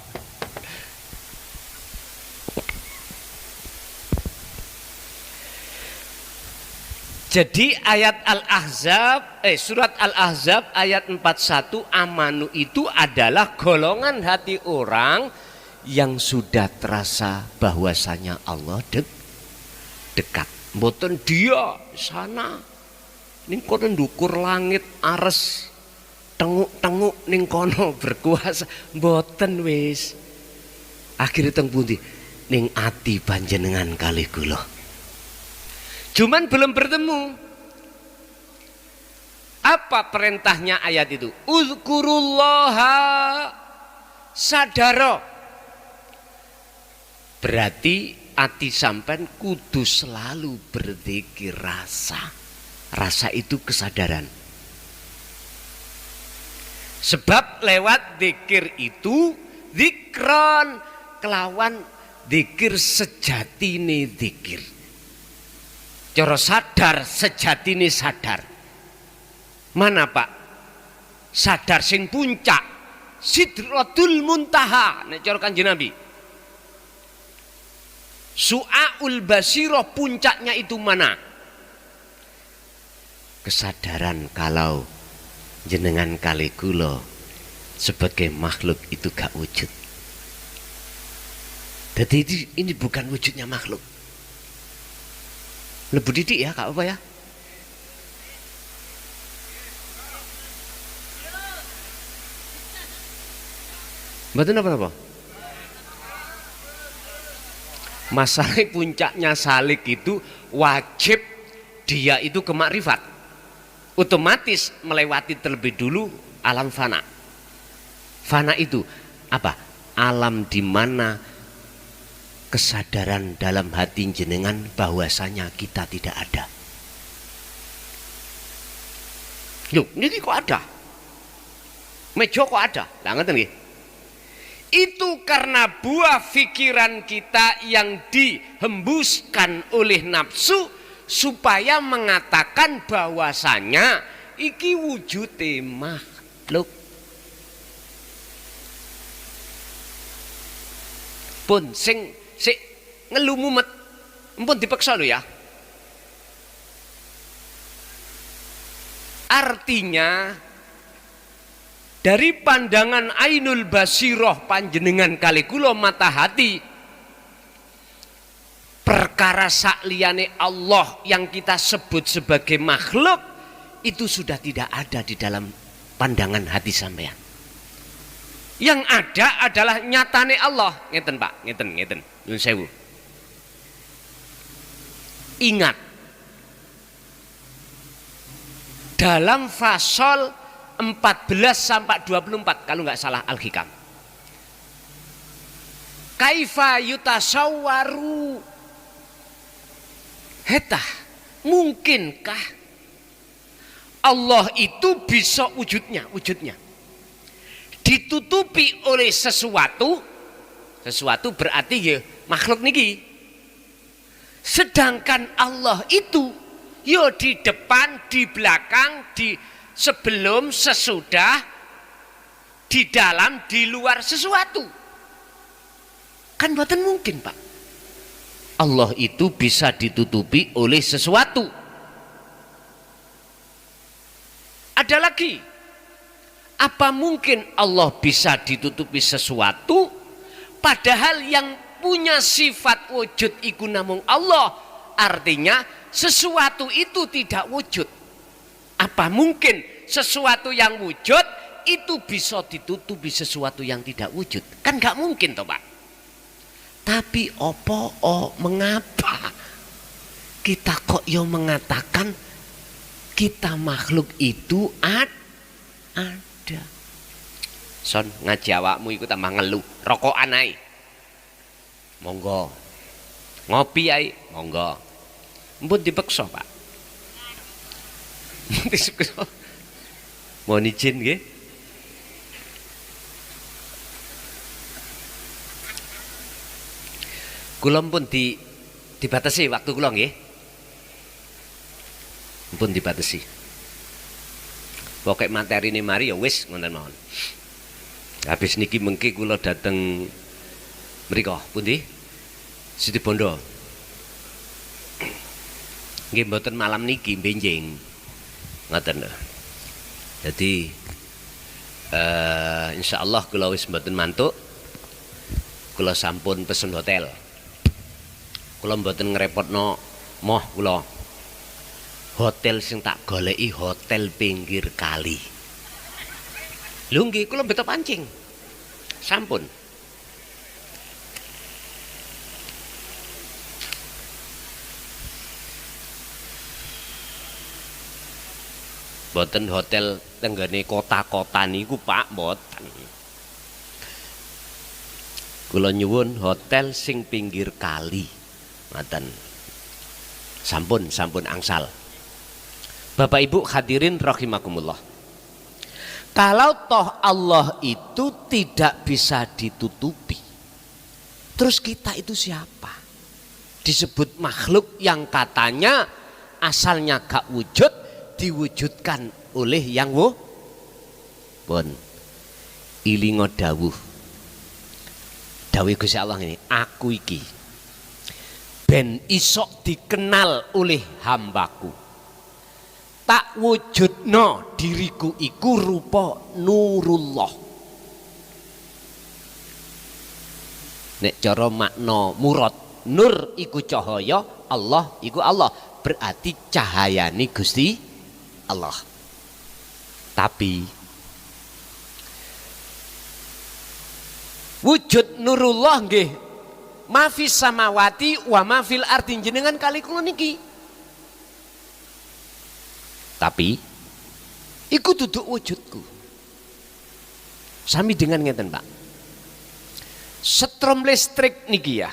Jadi ayat Al-Ahzab, surat Al-Ahzab ayat 41 amanu itu adalah golongan hati orang yang sudah terasa bahwasanya Allah dekat. Mboten dia sana ning kono ndukur langit ares tenguk-tenguk ning kono berkuasa, mboten wis. Akhire teng pundi? Ning ati panjenengan kalih kula. Cuman belum bertemu. Apa perintahnya ayat itu? Uzkurullaha sadaro. Berarti ati sampean kudu selalu berzikir rasa. Rasa itu kesadaran. Sebab lewat zikir itu zikron, kelawan zikir sejatine zikir. Cara sadar sejatine sadar. Mana Pak? Sadar sing puncak, Sidratul Muntaha nek cara Kanjeng Nabi. Su'aul basirah puncaknya itu mana? Kesadaran kalau jenengan kali kula sebagai makhluk itu gak wujud. Jadi ini bukan wujudnya makhluk. Lebu didik ya, gak apa ya. Betul apa? Masalah puncaknya salik itu wajib dia itu ke makrifat. Otomatis melewati terlebih dulu alam fana. Fana itu apa? Alam di mana kesadaran dalam hati jenengan bahwasanya kita tidak ada. Loh, ini kok ada? Meja kok ada? Lah ngoten nggih. Itu karena buah pikiran kita yang dihembuskan oleh nafsu supaya mengatakan bahwasanya iki wujude makhluk. Pun sing ngelumumet mpun dipeksa lho ya. Artinya dari pandangan ainul basirah panjenengan kali kula mata hati, perkara sakliyane Allah yang kita sebut sebagai makhluk itu sudah tidak ada di dalam pandangan hati sampean. Yang ada adalah nyatane Allah. Ngeten Pak, ngeten. Nyun sewu. Ingat, dalam fasal 14 sampai 24 kalau nggak salah Al-Hikam. Kaifa yutasawwaru. Hetah, mungkinkah Allah itu bisa wujudnya ditutupi oleh sesuatu berarti ya makhluk niki. Sedangkan Allah itu yo di depan, di belakang, di sebelum, sesudah, di dalam, di luar sesuatu. Kan buatan mungkin Pak. Allah itu bisa ditutupi oleh sesuatu. Ada lagi. Apa mungkin Allah bisa ditutupi sesuatu padahal yang punya sifat wujud iku namung Allah. Artinya sesuatu itu tidak wujud. Apa mungkin sesuatu yang wujud itu bisa ditutupi sesuatu yang tidak wujud? Kan gak mungkin toh Pak. Tapi mengapa kita kok yo mengatakan kita makhluk itu ada? Son ngaji awakmu iku tambah ngeluh, rokokan ae. Monggo. Ngopi ae, monggo. Mpun dipeksa Pak. Mohon izin nggih. Kula pun dibatasi waktu kula nggih. pun dibatasi. Pokok materi ini mari ya wis ngoten mawon. Habis niki mengki kula dateng mriko pundi? Situbondo. Nggih mboten malam niki benjing. Ngoten lho. Jadi insyaallah kula wis mboten mantuk. Kula sampun pesen hotel. Kula mboten ngrepotno moh kula. Hotel sing tak goleki hotel pinggir kali. Lho nggih kula beto pancing. Sampun. Boten hotel tenggane kota-kota niku Pak, mboten. Kula nyuwun hotel sing pinggir kali. Ngoten. Sampun angsal. Bapak Ibu hadirin rahimakumullah. Kalau toh Allah itu tidak bisa ditutupi, terus kita itu siapa? Disebut makhluk yang katanya asalnya gak wujud, diwujudkan oleh yang pun ilingo dawuh Gusti Allah ini, aku iki ben isok dikenal oleh hambaku, tak wujudno diriku iku rupa nurullah. Nek cara makna murad, nur iku cahaya, Allah iku Allah, berarti cahayane Gusti Allah. Tapi wujud nurullah nggih mafis samawati wa mafil ardi, jenengan kali kula niki. Tapi iku duduk wujudku. Sami dengan ngeten Pak. Setrum listrik niki ya.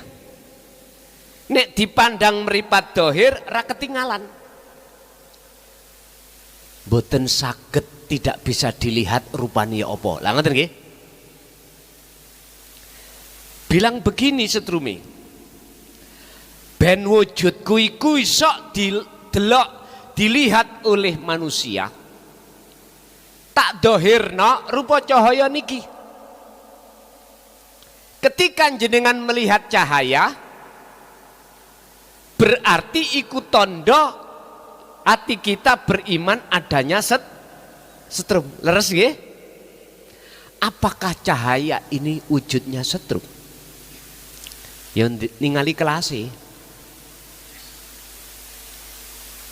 Nek dipandang meripat dohir ra ketinggalan. Boten saged tidak bisa dilihat rupanya apa. Lah ngoten nggih. Bilang begini setrumi. Ben wujudku iku iso didelok dilihat oleh manusia, tak dohirno rupa cahaya niki. Ketika jenengan melihat cahaya, berarti ikut tondo hati kita beriman adanya setrum. Leres nggih? Apakah cahaya ini wujudnya setrum? Yang ningali kelasnya.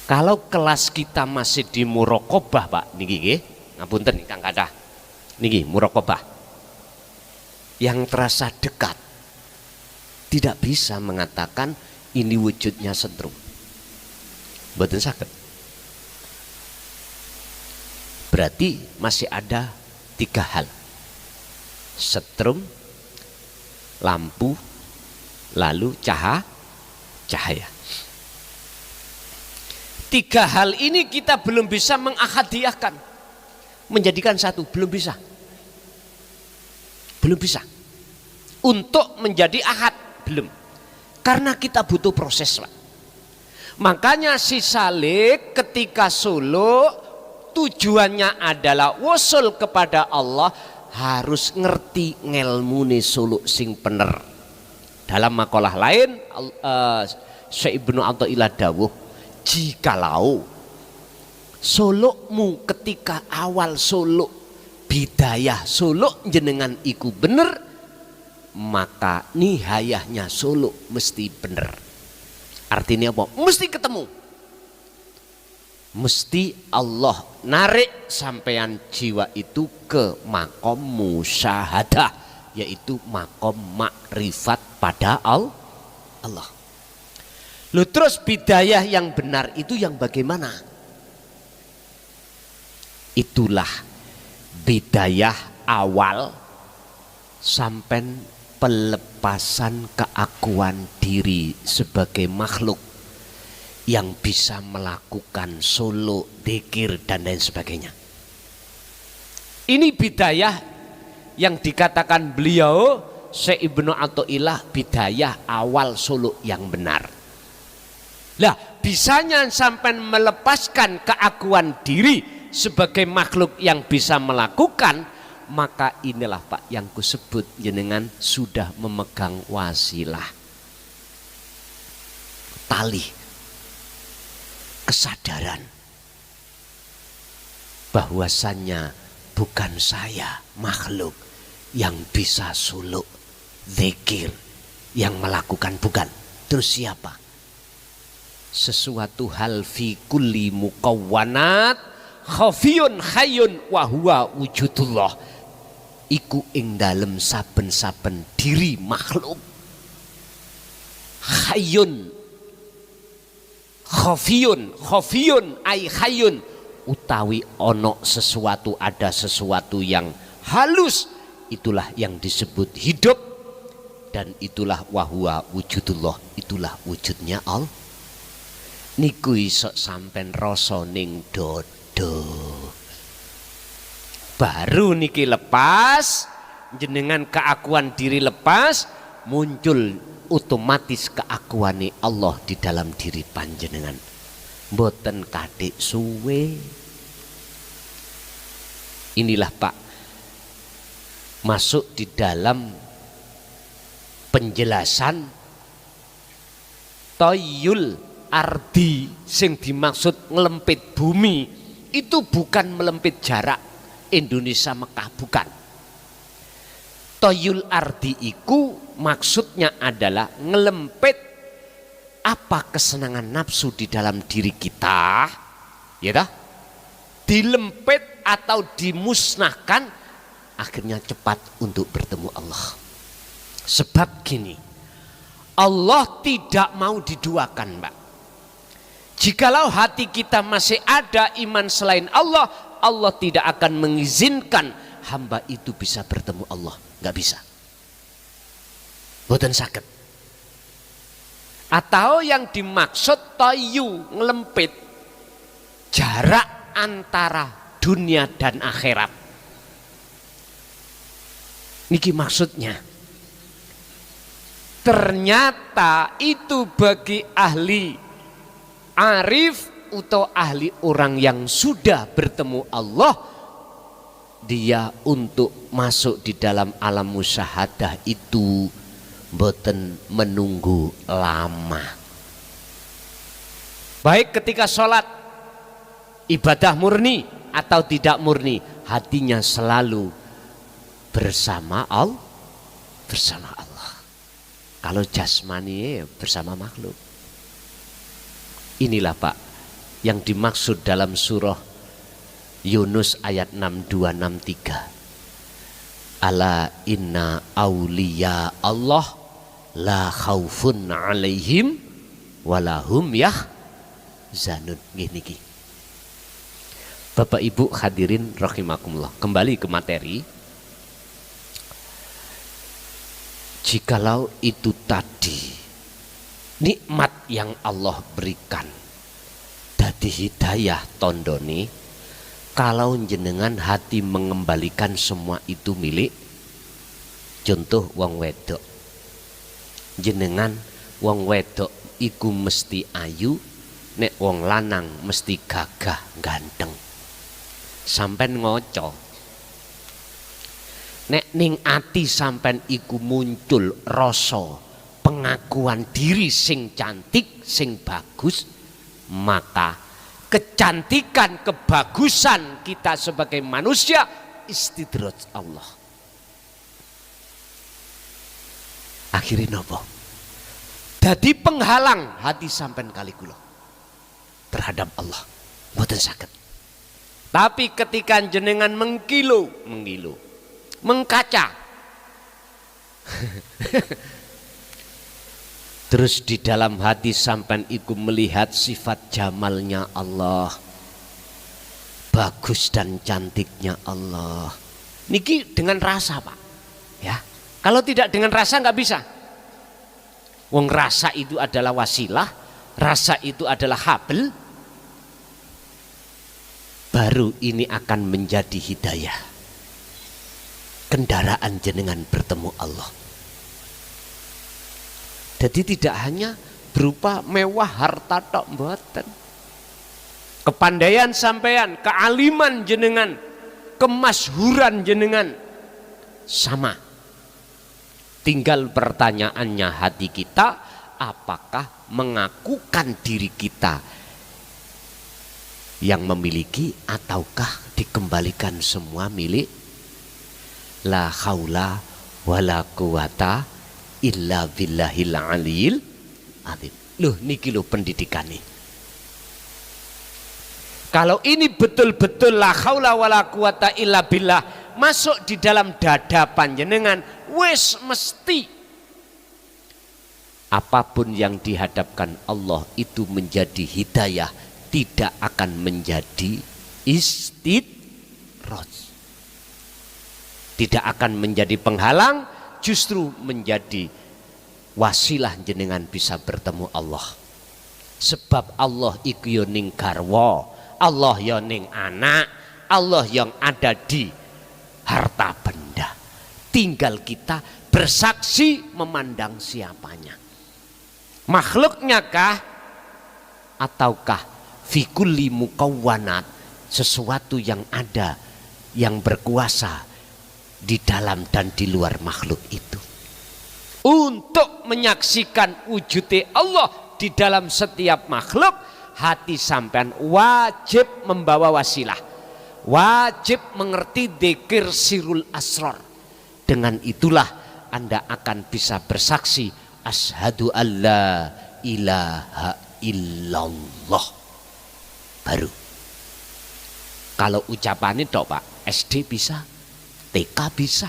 Kalau kelas kita masih di muraqabah Pak, niki nggih, ngapunten Kang Kadah. Niki muraqabah. Yang terasa dekat. Tidak bisa mengatakan ini wujudnya setrum. Mboten saged. Berarti masih ada 3 hal. Setrum, lampu, lalu cahaya. 3 hal ini kita belum bisa mengahadiahkan, menjadikan satu, belum bisa untuk menjadi ahad, belum, karena kita butuh proses Pak. Makanya si Salik ketika suluk tujuannya adalah wusul kepada Allah, harus ngerti ngelmune suluk sing bener. Dalam makalah lain Syekh Ibnu Athaillah dawuh, jikalau sulukmu ketika awal suluk, bidayah suluk jenengan iku bener, maka nihayahnya suluk mesti bener. Artinya apa? Mesti ketemu. Mesti Allah narik sampean jiwa itu ke makom musyahadah, yaitu makom makrifat pada Allah. Lu terus bidayah yang benar itu yang bagaimana? Itulah bidayah awal sampai pelepasan keakuan diri sebagai makhluk yang bisa melakukan suluk, dzikir dan lain sebagainya. Ini bidayah yang dikatakan beliau Syekh Ibnu Athaillah, bidayah awal suluk yang benar. Lah bisanya sampai melepaskan keakuan diri sebagai makhluk yang bisa melakukan, maka inilah Pak yang kusebut jenengan sudah memegang wasilah, tali kesadaran bahwasannya bukan saya makhluk yang bisa suluk zikir yang melakukan, bukan. Terus siapa? Sesuatu hal fi kulli mukawwanat khafiyun hayyun wa huwa wujudullah, iku ing dalem saben-saben diri makhluk hayyun khafiyun ai hayyun, utawi ono sesuatu, ada sesuatu yang halus, itulah yang disebut hidup, dan itulah wahwa wujudullah, itulah wujudnya Allah. Niku iso sampen rasa ning dodo, baru niki lepas, jenengan keakuan diri lepas, muncul otomatis keakuane Allah di dalam diri panjenengan. Mboten kathik suwe. Inilah Pak masuk di dalam penjelasan toyul ardi, sing dimaksud ngelempit bumi itu bukan melempit jarak Indonesia Mekah, bukan. Toyul ardi iku maksudnya adalah ngelempit apa kesenangan nafsu di dalam diri kita, ya dah, dilempit atau dimusnahkan, akhirnya cepat untuk bertemu Allah. Sebab gini, Allah tidak mau diduakan, Mbak. Jikalau hati kita masih ada iman selain Allah, Allah tidak akan mengizinkan hamba itu bisa bertemu Allah. Nggak bisa. Boten saged. Atau yang dimaksud toyu, ngelempit jarak antara dunia dan akhirat. Niki maksudnya. Ternyata itu bagi ahli arif atau ahli orang yang sudah bertemu Allah, dia untuk masuk di dalam alam musyahadah itu boten menunggu lama. Baik ketika sholat, ibadah murni atau tidak murni, hatinya selalu bersama Allah, bersama Allah. Kalau jasmani bersama makhluk. Inilah Pak yang dimaksud dalam surah Yunus ayat 6263. Ala inna auliya Allah la khaufun alaihim walahum yahzanun. Gini. Bapak Ibu hadirin rahimakumullah, kembali ke materi. Jikalau itu tadi nikmat yang Allah berikan dadi hidayah tondoni, kalau jenengan hati mengembalikan semua itu milik, contoh wong wedok, jenengan wong wedok iku mesti ayu, nek wong lanang mesti gagah ganteng. Sampen ngoco, nek ning ati sampen iku muncul rasa pengakuan diri sing cantik, sing bagus, maka kecantikan, kebagusan kita sebagai manusia istidraj Allah. Akhirnya nopo? Dadi penghalang hati sampean kali kula terhadap Allah. Mboten saged. Tapi ketika jenengan mengkilu, mengkaca, terus di dalam hati sampean iku melihat sifat jamalnya Allah, bagus dan cantiknya Allah. Niki dengan rasa Pak, ya. Kalau tidak dengan rasa nggak bisa. Wong rasa itu adalah wasilah, rasa itu adalah habl. Baru ini akan menjadi hidayah, kendaraan jenengan bertemu Allah. Jadi tidak hanya berupa mewah harta tok mboten. Kepandaian sampean, kealiman jenengan, kemasyhuran jenengan sama. Tinggal pertanyaannya hati kita, apakah mengakukan diri kita yang memiliki ataukah dikembalikan semua milik la haula wala quwata illa billahil aliyil azim. Loh niki lho pendidikane. Kalau ini betul-betul la haula wala quwata illa billah masuk di dalam dada panjenengan, wis mesti apapun yang dihadapkan Allah itu menjadi hidayah, tidak akan menjadi istidraj. Tidak akan menjadi penghalang, justru menjadi wasilah jenengan bisa bertemu Allah. Sebab Allah iku yo ning garwa, Allah yo ning anak, Allah yang ada di harta benda. Tinggal kita bersaksi memandang siapanya. Makhluknya kah ataukah fi kulli mukawwanat, sesuatu yang ada yang berkuasa di dalam dan di luar makhluk itu. Untuk menyaksikan wujudnya Allah di dalam setiap makhluk, hati sampean wajib membawa wasilah, wajib mengerti dzikir sirul asrar. Dengan itulah Anda akan bisa bersaksi asyhadu alla ilaha illallah. Baru kalau ucapannya tok Pak, SD bisa, TK bisa,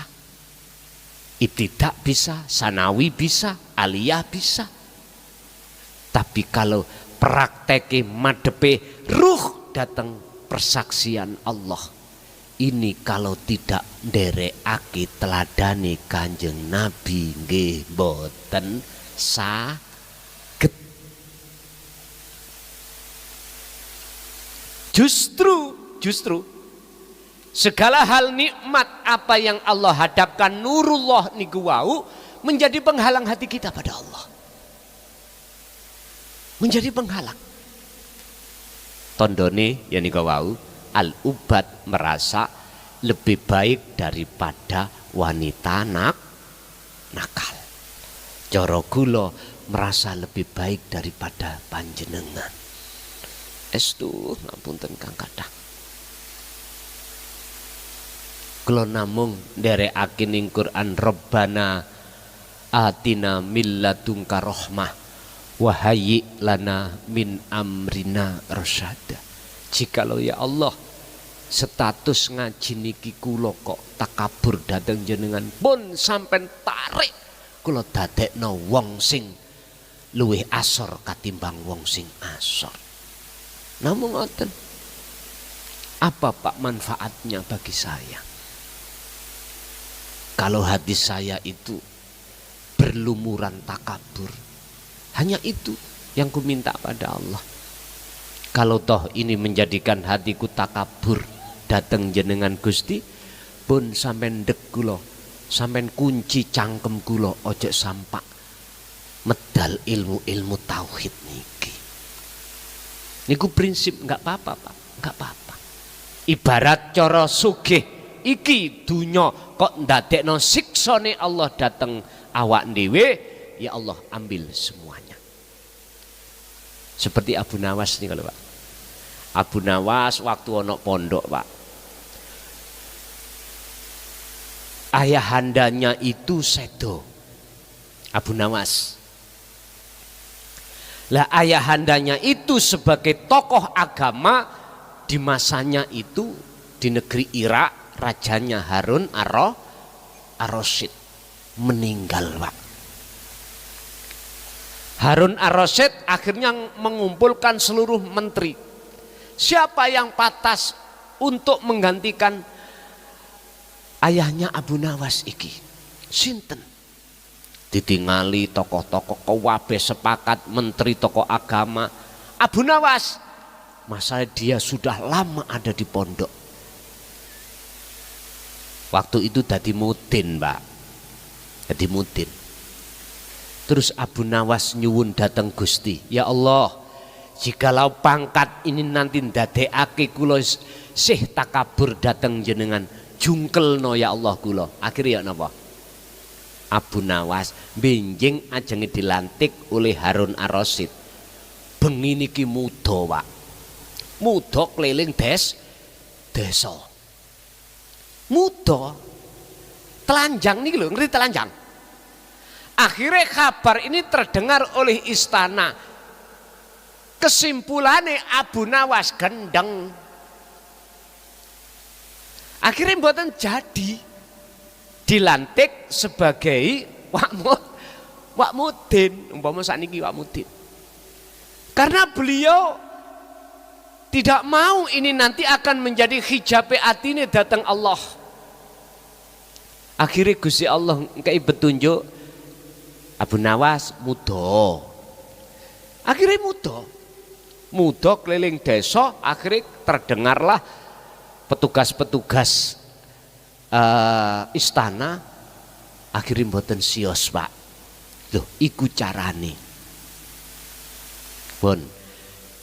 ibtidak bisa, sanawi bisa, aliyah bisa. Tapi kalau praktek madepe ruh datang persaksian Allah, ini kalau tidak nderekake teladane Kanjeng Nabi nggih boten saged. Justru segala hal nikmat apa yang Allah hadapkan nurullah niku wau menjadi penghalang hati kita pada Allah. Menjadi penghalang. Tondone ya niku wau al-ubad merasa lebih baik daripada wanita nakal. Cara kula merasa lebih baik daripada panjenengan. Estu ngapunten Kang Kadah. Kula namung nderekake ning Quran Rabbana atina min ladunka rahmah wa hayyi lana min amrina rasyada. Jikalau ya Allah status ngaji niki kula kok takabur dhateng jenengan pun sampean tarik kula dadekno wong sing luwih asor katimbang wong sing asor. Namun ngoten, apa Pak manfaatnya bagi saya? Kalau hati saya itu berlumuran takabur, hanya itu yang ku minta pada Allah. Kalau toh ini menjadikan hatiku takabur dateng jenengan Gusti, pun sampean ndek kula, sampean kunci cangkem kula ojo sampak medal ilmu-ilmu tauhid niki. Niku prinsip enggak apa-apa Pak, enggak apa-apa. Ibarat cara sugih iki dunya kok ndadekno siksane Allah dateng awak dhewe, ya Allah ambil semuanya. Seperti Abu Nawas nih kalau Pak. Abu Nawas waktu ono pondok Pak. Ayahandanya itu sedo. Abu Nawas. Lah ayahandanya itu sebagai tokoh agama di masanya itu di negeri Irak, rajanya Harun ar-Rasyid meninggal Pak. Harun ar-Rasyid akhirnya mengumpulkan seluruh menteri. Siapa yang pantas untuk menggantikan ayahnya Abu Nawas iki? Sinten? Ditingali tokoh-tokoh kabeh sepakat, menteri tokoh agama. Abu Nawas, masa dia sudah lama ada di pondok. Waktu itu dadi mudin Pak. Dadi mudin. Terus Abu Nawas nyuwun datang Gusti, ya Allah, jikalau pangkat ini nanti ndadekake kula sih takabur datang jenengan, jungkelno ya Allah kula. Akhirnya ya napa? Abu Nawas benjing ajenge dilantik oleh Harun Ar-Rasyid. Bengi niki muda, Pak. Muda keliling desa. Muda. Telanjang niki lho, ngerti telanjang? Akhirnya kabar ini terdengar oleh istana. Kesimpulannya Abu Nawas gendeng. Akhirnya mboten jadi dilantik sebagai Wakmudin, umpama sakniki Wakmudin. Karena beliau tidak mau ini nanti akan menjadi hijabe atine datang Allah. Akhirnya Gusti Allah ngkai petunjuk, Abu Nawas muda. Akhirnya muda keliling desa. Akhirnya terdengarlah petugas-petugas istana. Akhirnya mboten sios, Pak. Loh, iku carane. Bon.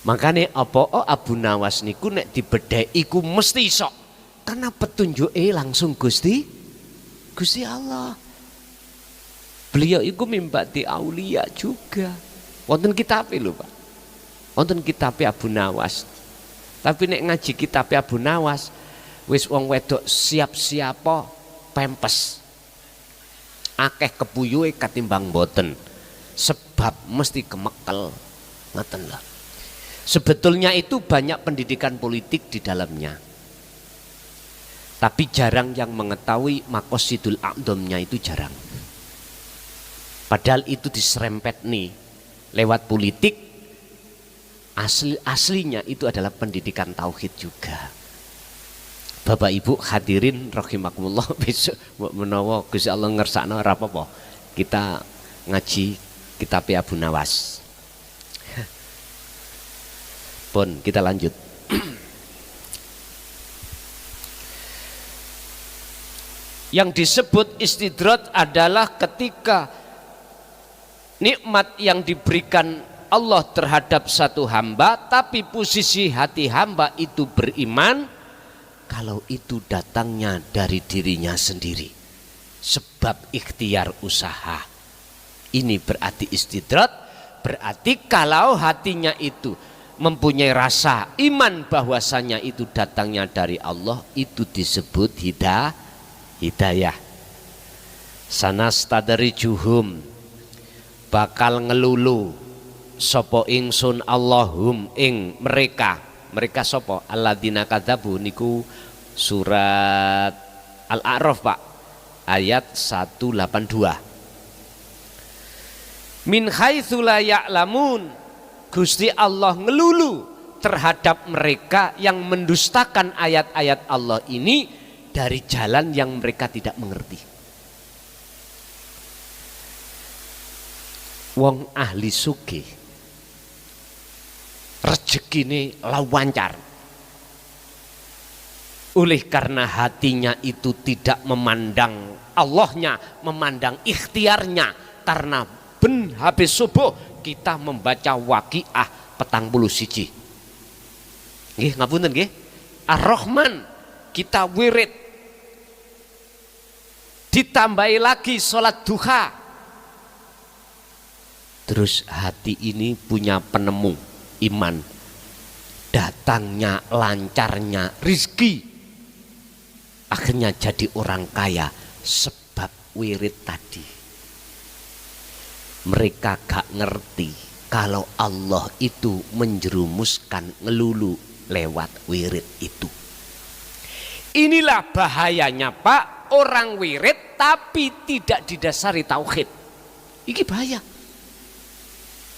Makanya apa Abu Nawas niku nek dibedhek iku mesti iso. Karena petunjuke langsung Gusti Allah. Beliau itu mimbati aulia juga. Wonten kitab lho, Pak. Wonten kitab Abu Nawas. Tapi nek ngaji kitab Abu Nawas wis wong wedok siap-siapa pempes. Akeh kepuyuhe katimbang boten. Sebab mesti kemekel. Ngoten lah. Sebetulnya itu banyak pendidikan politik di dalamnya. Tapi jarang yang mengetahui maqasidul a'dhamnya, itu jarang. Padahal itu diserempet nih lewat politik. Aslinya itu adalah pendidikan tauhid juga. Bapak Ibu hadirin rahimakumullah, besok menawa Gusti Allah ngersakno ora apa-apa. Kita ngaji kitab Abu Nawas. Pun kita lanjut. Yang disebut istidrat adalah ketika nikmat yang diberikan Allah terhadap satu hamba, tapi posisi hati hamba itu beriman kalau itu datangnya dari dirinya sendiri, sebab ikhtiar usaha. Ini berarti istidrat, berarti kalau hatinya itu mempunyai rasa iman bahwasanya itu datangnya dari Allah, itu disebut hidayah. Sanastadrijuhum, bakal ngelulu sapa ingsun Allahum ing mereka sapa alladzina kadzabu, niku surat Al-A'raf, Pak, ayat 182. Min haitsu la ya'lamun, Gusti Allah ngelulu terhadap mereka yang mendustakan ayat-ayat Allah ini dari jalan yang mereka tidak mengerti. Wong ahli sugih rezekine lancar. Oleh karena hatinya itu tidak memandang Allahnya, memandang ikhtiarnya. Karena ben habis subuh kita membaca Waqiah 41. Nggih, ngapunten nggih. Ar-Rahman kita wirid. Ditambahi lagi sholat duha. Terus hati ini punya penemu iman, datangnya lancarnya rizki, akhirnya jadi orang kaya sebab wirid tadi. Mereka gak ngerti kalau Allah itu menjerumuskan ngelulu lewat wirid itu. Inilah bahayanya, Pak, orang wirid tapi tidak didasari tauhid. Ini bahaya.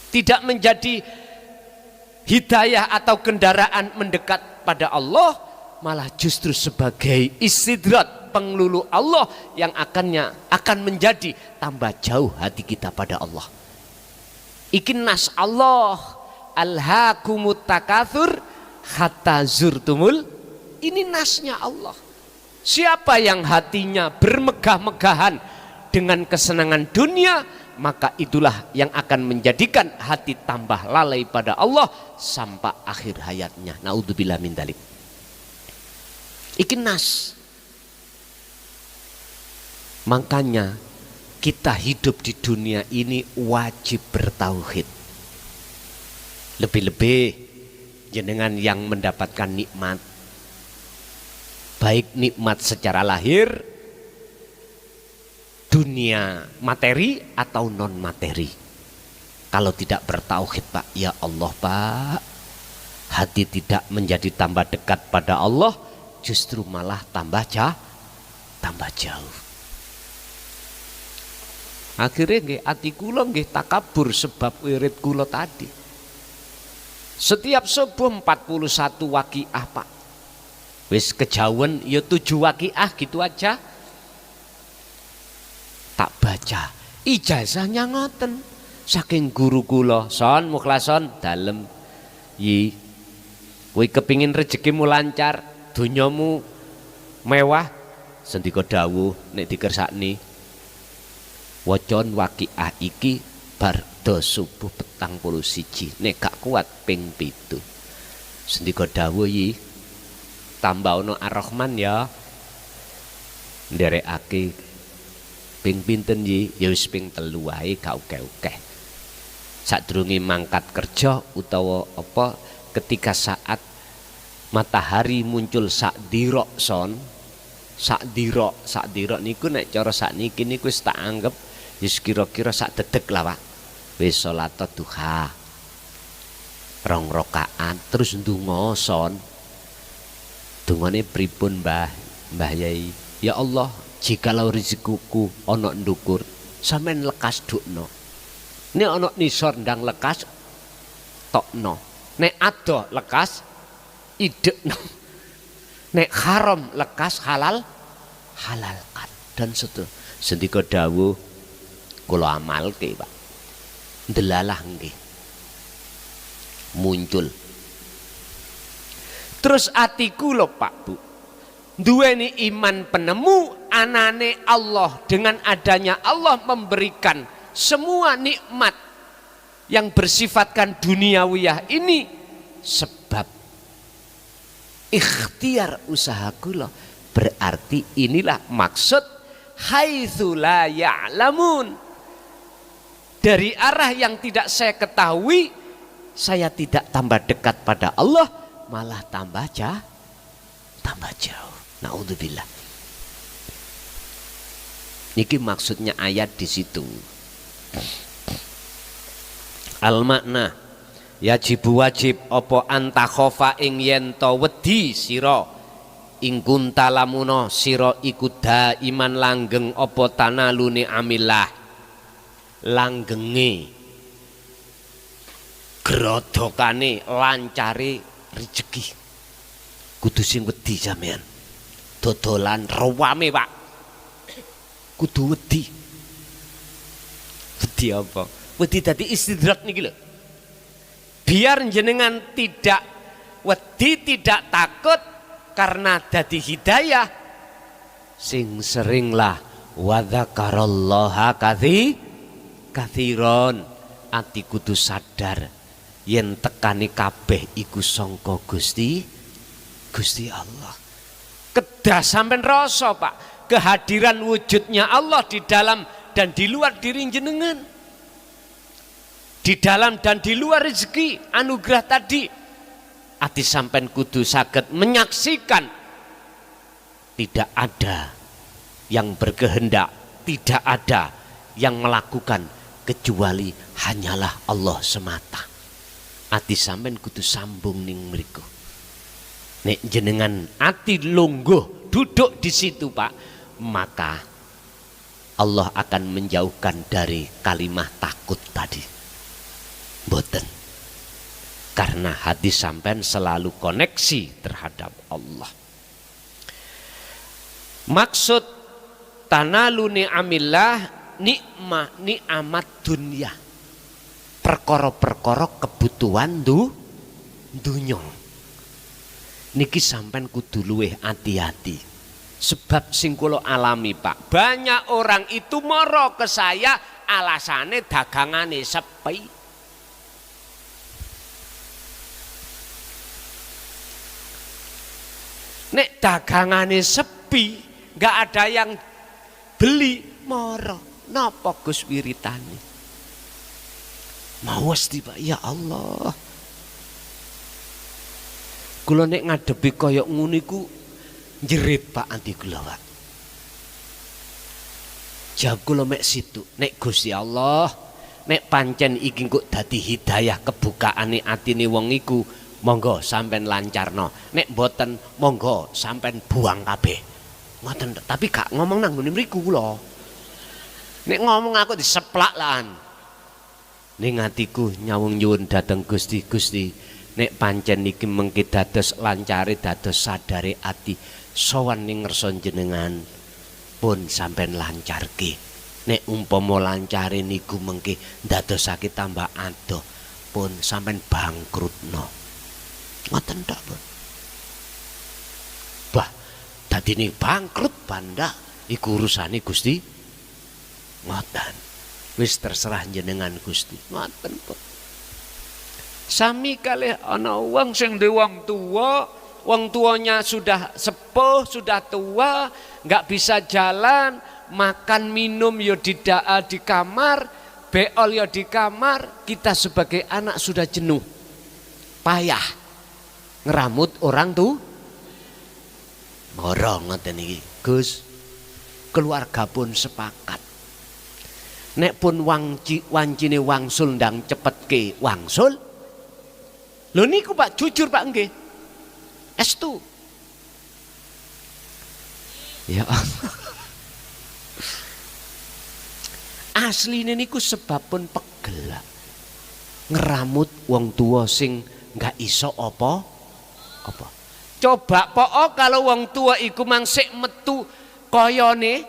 Tidak menjadi hidayah atau kendaraan mendekat pada Allah, malah justru sebagai istidrat, pengelulu Allah yang akan menjadi tambah jauh hati kita pada Allah. Ikin nas Allah, alhaakumut takatsur hatta zurtumul, ini nasnya Allah. Siapa yang hatinya bermegah-megahan dengan kesenangan dunia, maka itulah yang akan menjadikan hati tambah lalai pada Allah sampai akhir hayatnya. Naudzubillah min dzalik. Iki nas. Makanya kita hidup di dunia ini wajib bertauhid. Lebih-lebih jenengan yang mendapatkan nikmat, baik nikmat secara lahir, dunia materi atau non materi. Kalau tidak bertauhid Pak, ya Allah Pak, hati tidak menjadi tambah dekat pada Allah, justru malah tambah jauh. Akhirnya nggih ati kula nggih takabur sebab wirid kula tadi. Setiap subuh 41 waqiah Pak. Wis kejauhan ya 7 waqiah gitu aja. Tak baca. Ijazahnya ngoten. Saking guru kula, son mukhlason dalem. Yi. Kowe kepingin rezekimu lancar, dunyamu mewah, sendika dawuh nek dikersakni. Wacan waqiah iki bar do subuh 41 nek gak kuat ping 7. Sendika dawuh yi tambah ono Ar-Rahman ya nderekake ping pinten yi ya wis ping 3 wae gak akeh-akeh. Sadurunge mangkat kerja utawa apa ketika saat matahari muncul sak dirok son sak dirok niku nek cara sakniki niku wis tak anggap wis kira-kira sak dedek lah Pak. Wis salat duha 2 rakaat terus ndonga son. Dungane pripun Mbah Yai? Ya Allah, jikalau rezekiku ana ndukur, sampean lekas dukno. Nek ana nisor ndang lekas tokno. Nek adoh lekas idekno. Nek haram lekas halalkan dan seterusnya. Sendika dawuh kula amalke Pak. Ndelalah nggih. Muncul. Terus atiku lho Pak Bu. Duweni iman penemu anane Allah. Dengan adanya Allah memberikan semua nikmat yang bersifatkan duniawiyah ini sebab ikhtiar usaha kula. Berarti inilah maksud haitsu la ya'lamun. Dari arah yang tidak saya ketahui, saya tidak tambah dekat pada Allah, malah tambah jauh. Naudzubillah. Niki maksudnya ayat di situ. Al makna yajibu wajib apa antakhofa ing yen to wedi sira ing kuntalamuna sira iku iman langgeng apa tanalune amillah. Langgenge grodokane lancare rezeki kudu sing wedi sampean dodolan rewame Pak kudu wedi apa wedi dadi istidrak niki lho biar jenengan tidak wedi tidak takut karena dadi hidayah sing seringlah wa dzakarallaha kathiron ati kudu sadar yen tekani kabeh iku sangka Gusti Allah. Kedah sampean rasa Pak kehadiran wujudnya Allah di dalam dan di luar diri jenengan. Di dalam dan di luar rezeki anugerah tadi. Ati sampean kudu saged menyaksikan tidak ada yang berkehendak, tidak ada yang melakukan kecuali hanyalah Allah semata. Ati sampean kudu sambung ning mriku. Nek jenengan ati lungguh duduk di situ Pak, maka Allah akan menjauhkan dari kalimat takut tadi. Mboten. Karena hati sampean selalu koneksi terhadap Allah. Maksud tanaluni amillah ni'mat dunia, perkara-perkara kebutuhan dunya. Niki sampean kudu luweh hati-hati. Sebab sing kula alami Pak, banyak orang itu moro ke saya alasane dagangane sepi. Nek dagangane sepi, nggak ada yang beli, moro napa Gus wiritane? Mawas tiba, ya Allah. Kula nek ngadepi kaya ngono iku jerit Pak anti kula, Pak. Jawab kula mek situ, nek Gusti Allah, nek pancen iki kok dadi hidayah kebukaane atine wong iku, monggo sampean lancarno. Nek mboten monggo sampean buang kabeh. Ngoten, tapi gak ngomong nang ngene mriku kula. Nek ngomong aku diseplak lan. Ning atiku nyawung nyuwun dhateng Gusti, Gusti, nek pancen iki mengki dados lancare dados sadare ati sowan ning ngersa jenengan pun sampean lancarke. Nek umpama lancare niku mengki ndadosake tambah adoh pun sampean bangkrutno. Ngoten tok, Bu. Bah, dadine bangkrut banda iku urusane Gusti. Ngoten. Wis terserah jenengan Gusti. Ngoten, Bu. Sami kalih ana wong sing duwe wong tuanya sudah sepuh, sudah tua, nggak bisa jalan, makan minum yo di kamar, beol yo di kamar. Kita sebagai anak sudah jenuh, payah ngeramut orang tuh. Moro ngoten iki, Gus. Keluarga pun sepakat. Nek pun wancine wangsul ndang cepetke wangsul. Lho niku Pak, jujur Pak nggih. Estu. Ya Allah. Asline niku sebab pun pegel. Ngeramut wong tua sing nggak iso apa. Coba pokok kalau wong tua iku mangsik metu koyone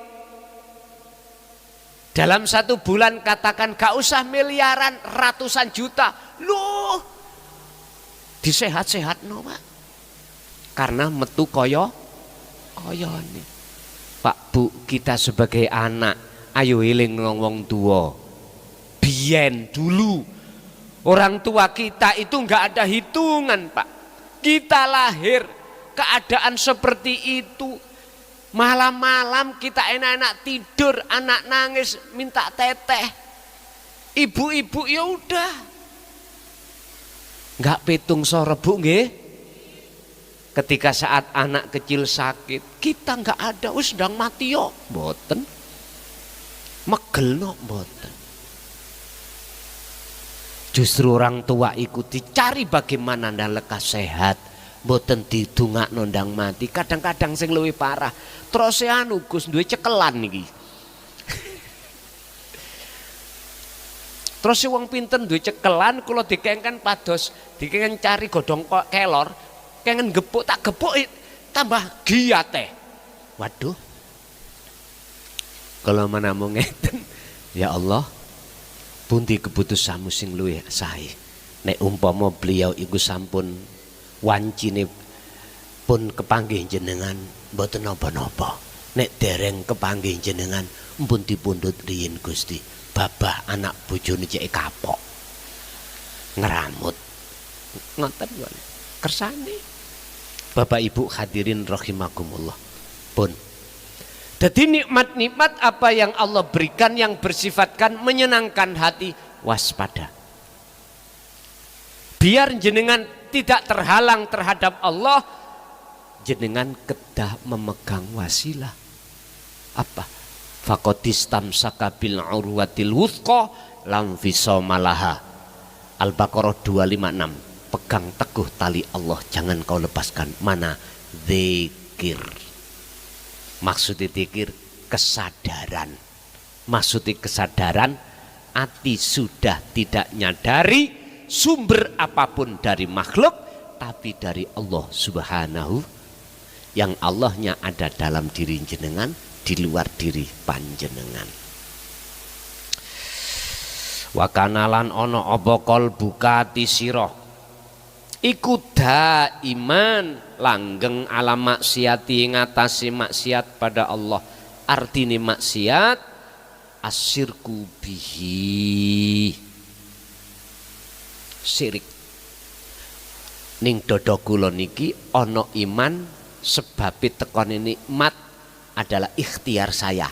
dalam 1 bulan katakan gak usah miliaran, ratusan juta. Loh, disehat-sehat no Pak. Karena metu koyone. Pak Bu, kita sebagai anak ayo eling wong tua. Biyen dulu orang tua kita itu nggak ada hitungan Pak. Kita lahir keadaan seperti itu. Malam-malam kita enak-enak tidur, anak nangis minta teteh. Ibu-ibu ya udah. Nggak petung sore Bu nggih. Ketika saat anak kecil sakit, kita nggak ada, wis sedang mati yo, mboten. Megelno mboten. Justru orang tua ikuti cari bagaimana ndak lekas sehat, mboten didongakno ndang mati. Kadang-kadang sing luwih parah, terus anu Gus duwe cekelan niki. Terus wong pinten duwe cekelan kula dikengken pados, dikengken cari godhong kelor, kengen gepuk tak gepuk tambah giat teh. Waduh. Kalau mana mau ngeten, ya Allah, pundi keputusanmu sing luwih sae. Nek umpama beliau iku sampun wancine pun kepanggih jenengan mboten napa-napa. Nek dereng kepanggih jenengan mpun dipundhut riyin Gusti. Babah anak bojone cek kapok. Ngeramut. Ngoten wae. Kersane. Bapak Ibu hadirin rahimakumullah. Pun jadi nikmat-nikmat apa yang Allah berikan yang bersifatkan menyenangkan hati, waspada. Biar jenengan tidak terhalang terhadap Allah, jenengan kedah memegang wasilah. Apa? Faqadistamsaka bil urwatil wuthqa lam fisomalaha. Al-Baqarah 256. Pegang teguh tali Allah, jangan kau lepaskan. Mana? Zikir. Maksudnya zikir kesadaran. Maksudnya kesadaran, hati sudah tidak nyadari sumber apapun dari makhluk, tapi dari Allah Subhanahu, yang Allahnya ada dalam diri jenengan, di luar diri panjenengan. Wakanalan ono obokol bukati siroh iku daiman langgeng ala maksiati ngatasi maksiat pada Allah. Artine maksiat asyirku bihi. Syirik. Ning dodo kula niki ana iman sebabe tekone nikmat adalah ikhtiar saya.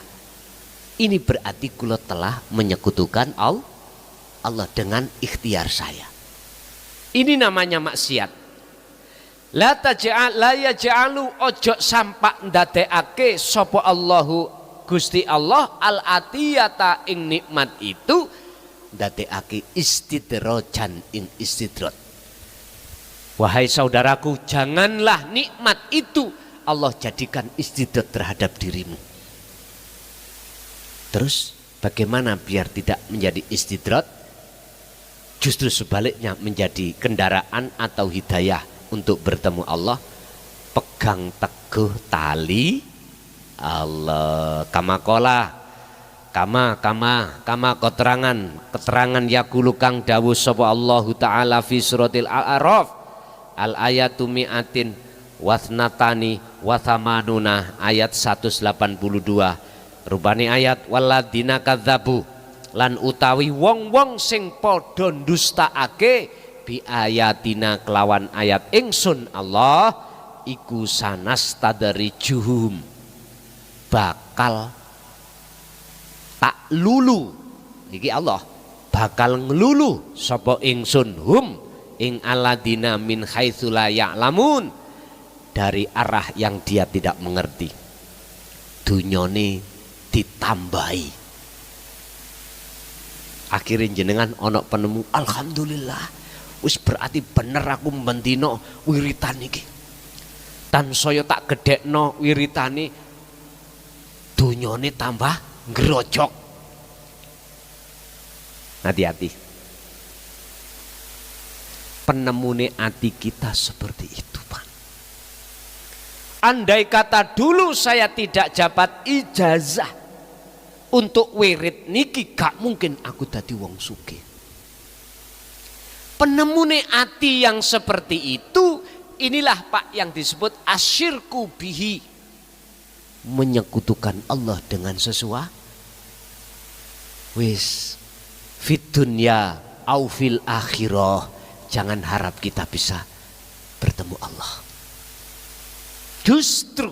Ini berarti kula telah menyekutukan Allah dengan ikhtiar saya. Ini namanya maksiat. La yaj'alu ojo sampak ndadekake sapa Allahu Gusti Allah al atiyata ing nikmat itu ndadekake istidrojan ing istidrot. Wahai saudaraku, janganlah nikmat itu Allah jadikan istidrot terhadap dirimu. Terus bagaimana biar tidak menjadi istidrot? Justru sebaliknya menjadi kendaraan atau hidayah untuk bertemu Allah. Pegang teguh tali Allah. Kama keterangan yakulu kang dawuh sapa Allahu taala fi suratil A'raf al ayatu mi'atin wasnatani wasamanuna ayat 182. Rupane ayat waladina kadzabu lan utawi wong-wong sing padha ndustakake bi ayatina kelawan ayat ingsun Allah iku sanastadrijuhum bakal tak lulu iki Allah bakal ngelulu sapa ingsun hum ing aladina min haitsu la ya'lamun dari arah yang dia tidak mengerti. Dunyane ditambahi. Akhirnya jenengan ono penemu alhamdulillah wis berarti bener aku mbentino wiritan iki. Tan saya tak gedekno wiritane dunyane tambah ngrojok. Hati-hati. Penemune hati kita seperti itu, Pak. Andai kata dulu saya tidak dapat ijazah untuk wirid niki, gak mungkin aku dadi wong sugih. Penemune hati yang seperti itu, inilah Pak yang disebut asyirku bihi, menyekutukan Allah dengan sesuatu. Wis fit dunya au fil akhirah, jangan harap kita bisa bertemu Allah. Justru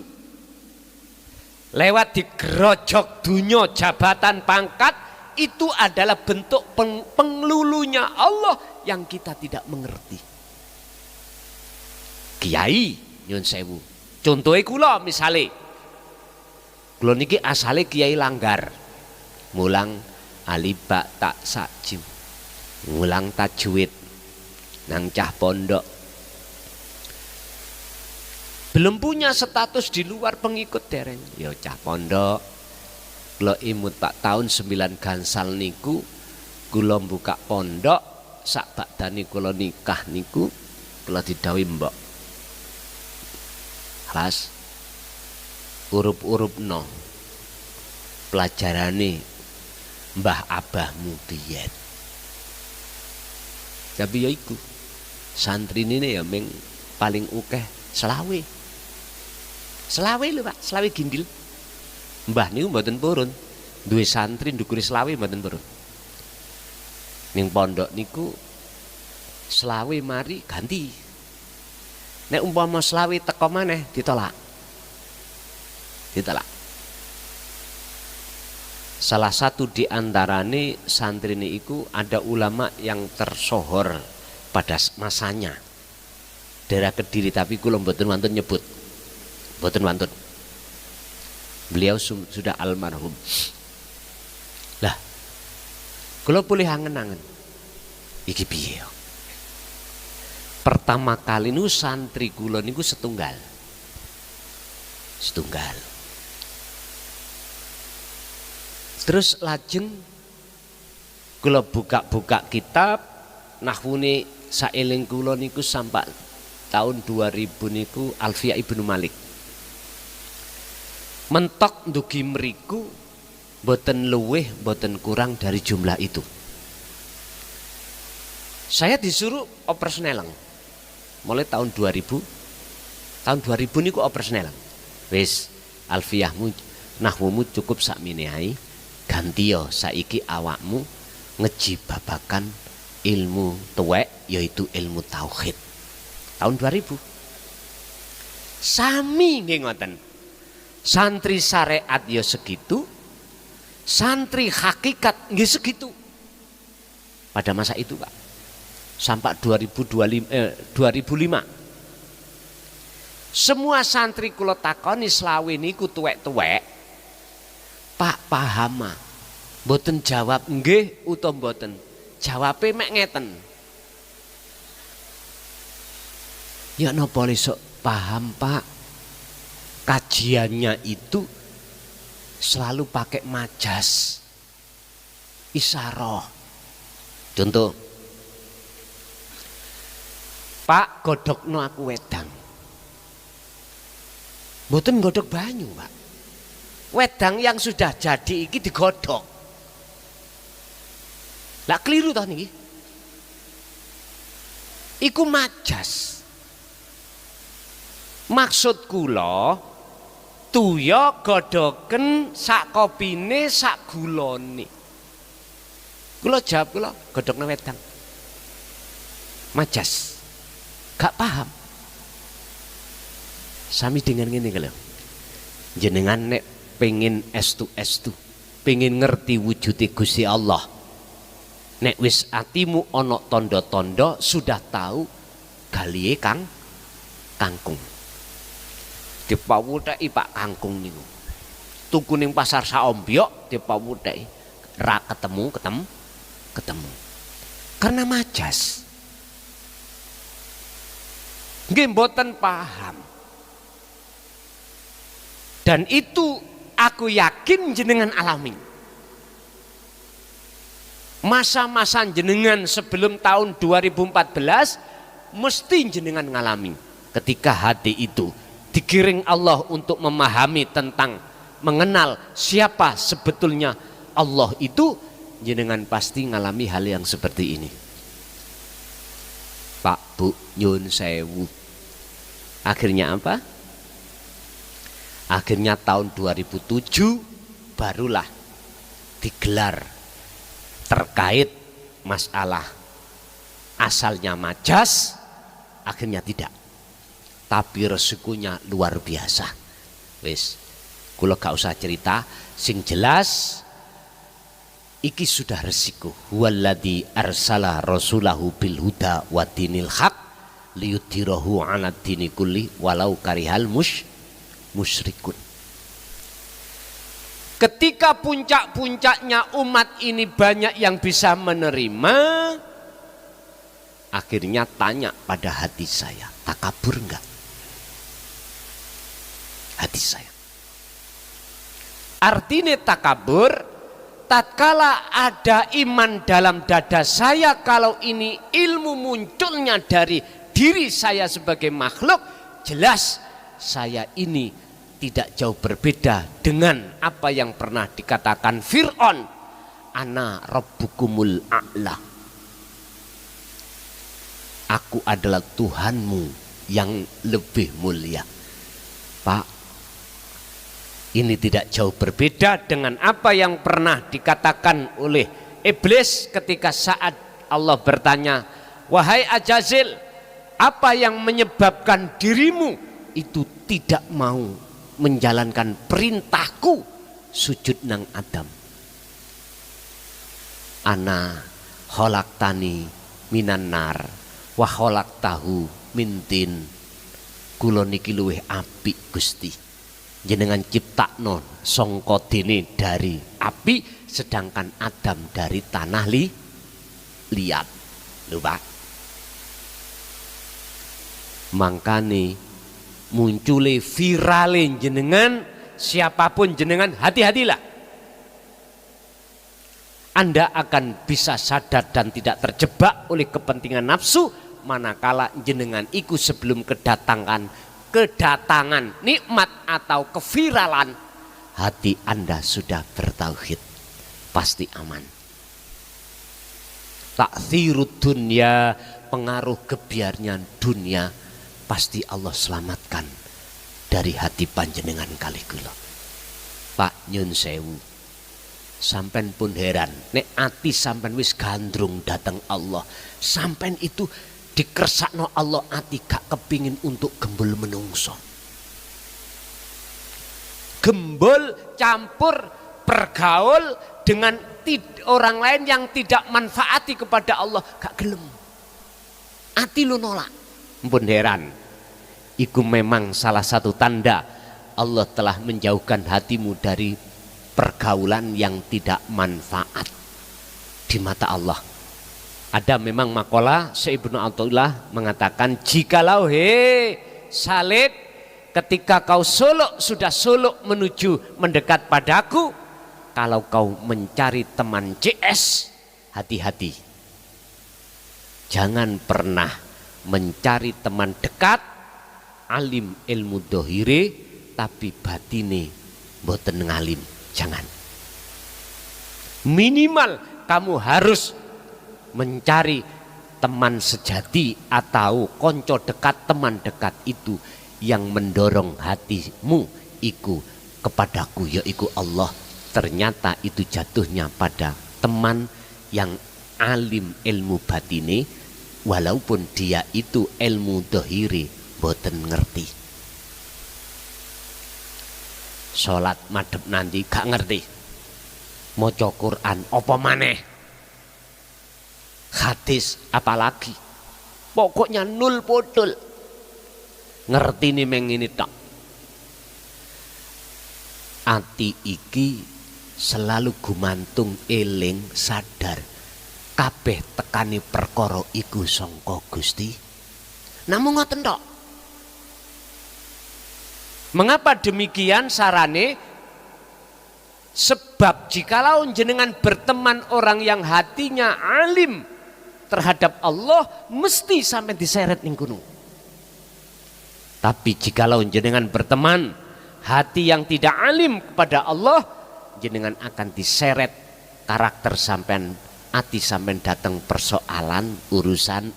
lewat digerojok dunia jabatan pangkat itu adalah bentuk penglulunya Allah yang kita tidak mengerti. Kiai nyun sewu. Contohnya kula misale kula niki asale kiai langgar. Mulang alibak tak sakjim. Mulang tajwid nang cah pondok. Belum punya status di luar pengikut dereng. Ya cah pondok. Kula imut Pak tahun 9 gansal niku kula buka pondok sak bakdane kula nikah niku kula didhawuhi mbok. Kelas urup-urupno pelajarane mbah abahmu biyen. Tapi ya iku santri ini ya meng paling ukeh selawe lho Pak, selawe gindil. Mbah niku mboten purun, duwe santri ndukuri selawe mboten purun. Ning pondok niku selawe mari ganti. Nek umpama selawe teko maneh ditolak. Salah satu di antarane santri niku ada ulama yang tersohor pada masanya. Daerah Kediri tapi kula mboten wonten nyebut. Mboten wonten. Beliau sudah almarhum. Lah, kula pulih angen-angen. Iki piye? Pertama kali niku santri kula niku setunggal. Terus lajeng kula buka-buka kitab nahwune saeling kula niku sampai tahun 2000 niku Alfiyah Ibnu Malik. Mentok ndugi mriku boten luweh boten kurang dari jumlah itu. Saya disuruh operasional mulai tahun 2000. Tahun 2000 niku operasional. Wis Alfiyahmu nahwumu cukup sakmene ae. ganti yo saiki awakmu ngeji babakan ilmu tuwek yaitu ilmu tauhid. Tahun 2000 sami nggih ngoten. Santri syariat ya segitu, santri hakikat nggih segitu. Pada masa itu, Pak. Sampai 2005. Semua santri kula takoni selawe niku tuwek-tuwek. Pak paham ah. Mboten jawab nggih utawa mboten. Jawabe mek ngeten. Ya napa lesuk paham, Pak? Kajiannya itu selalu pakai majas, isyarah. Contoh, Pak godhokno aku wedang. Mboten godhok banyu, Pak. Wedang yang sudah jadi iki digodhok. Lah keliru toh niki. Iku majas. Maksud kula tuya godhoken sak kopine sak gulone. Kula jawab kula godhokne wedang. Majas. Gak paham. Sami dengan ngene lho. Jenengan nek pengen estu, pengen ngerti wujude Gusti Allah. Nek wis atimu ana tondo-tondo sudah tahu galihe kangkung. Dipawutheki Pak kangkung niku. Tuku ning pasar saombyok dipawutheki ra ketemu. Karena majas. Nggih mboten paham. Dan itu aku yakin jenengan alami. Masa-masa jenengan sebelum tahun 2014 mesti jenengan ngalami ketika hati itu digiring Allah untuk memahami tentang mengenal siapa sebetulnya Allah itu, jenengan pasti ngalami hal yang seperti ini. Pak Bu nyun sewu. Akhirnya apa? Akhirnya tahun 2007 barulah digelar terkait masalah asalnya majas, akhirnya tidak. Tapi resikonya luar biasa. Wis, kula gak usah cerita, sing jelas iki sudah resiko. Huwallazi arsala rasulahu bil huda wa dinil haq liyudhirahu 'ala dini kulli walau karihal musyrikun. Ketika puncak-puncaknya umat ini banyak yang bisa menerima, akhirnya tanya pada hati saya, takabur enggak? Hati saya. Artinya takabur, tatkala ada iman dalam dada saya, kalau ini ilmu munculnya dari diri saya sebagai makhluk, jelas saya ini tidak jauh berbeda dengan apa yang pernah dikatakan Fir'aun, ana rabbukumul a'la, aku adalah Tuhanmu yang lebih mulia. Pak, ini tidak jauh berbeda dengan apa yang pernah dikatakan oleh iblis ketika saat Allah bertanya, wahai Ajazil, apa yang menyebabkan dirimu itu tidak mau menjalankan perintahku sujud nang Adam? Ana kholaktani minan nar wa kholaktahu mintin. Kula niki luwih apik Gusti, jenengan ciptakno sangka dene dari api, sedangkan Adam dari tanah liat. Lho Pak, mangkane muncule virale jenengan, siapapun jenengan, hati-hatilah. Anda akan bisa sadar dan tidak terjebak oleh kepentingan nafsu manakala jenengan iku sebelum kedatangan nikmat atau keviralan, hati Anda sudah bertauhid, pasti aman. Ta'thirud dunya, pengaruh kebiarnya dunia, pasti Allah selamatkan dari hati panjenengan kali kula. Pak nyun sewu, Sampen pun heran, nek ati sampen wis gandrung dateng Allah, sampen itu dikersakno Allah ati gak kepingin untuk gembul menungso. Gembul campur bergaul dengan orang lain yang tidak manfaati kepada Allah, gak gelem. Ati lu nolak. Pun heran. Iku memang salah satu tanda Allah telah menjauhkan hatimu dari pergaulan yang tidak manfaat di mata Allah. Ada memang makalah Syekh Ibnu Athaillah mengatakan, jikalau Salib, ketika kau sudah suluk menuju mendekat padaku, kalau kau mencari teman CS, hati-hati. Jangan pernah mencari teman dekat, alim ilmu dohire, tapi batine boten ngalim. Jangan. Minimal kamu harus mencari teman sejati atau konco dekat, teman dekat itu yang mendorong hatimu iku kepadaku, yaitu Allah. Ternyata itu jatuhnya pada teman yang alim ilmu batine, walaupun dia itu ilmu dohiri boten ngerti. Sholat madhep nanti gak ngerti, maca Quran apa maneh, hadis apalagi, pokoknya nul podol. Ngerti nih meng ini tak. Ati iki selalu gumantung eling sadar kabeh tekani perkara iku sangka Gusti. Namung ngoten tok. Mengapa demikian sarane? Sebab jikalau jenengan berteman orang yang hatinya alim terhadap Allah, mesti sampai diseret ning gunung. Tapi jikalau jenengan berteman hati yang tidak alim kepada Allah, jenengan akan diseret karakter sampean, ati sampean datang persoalan urusan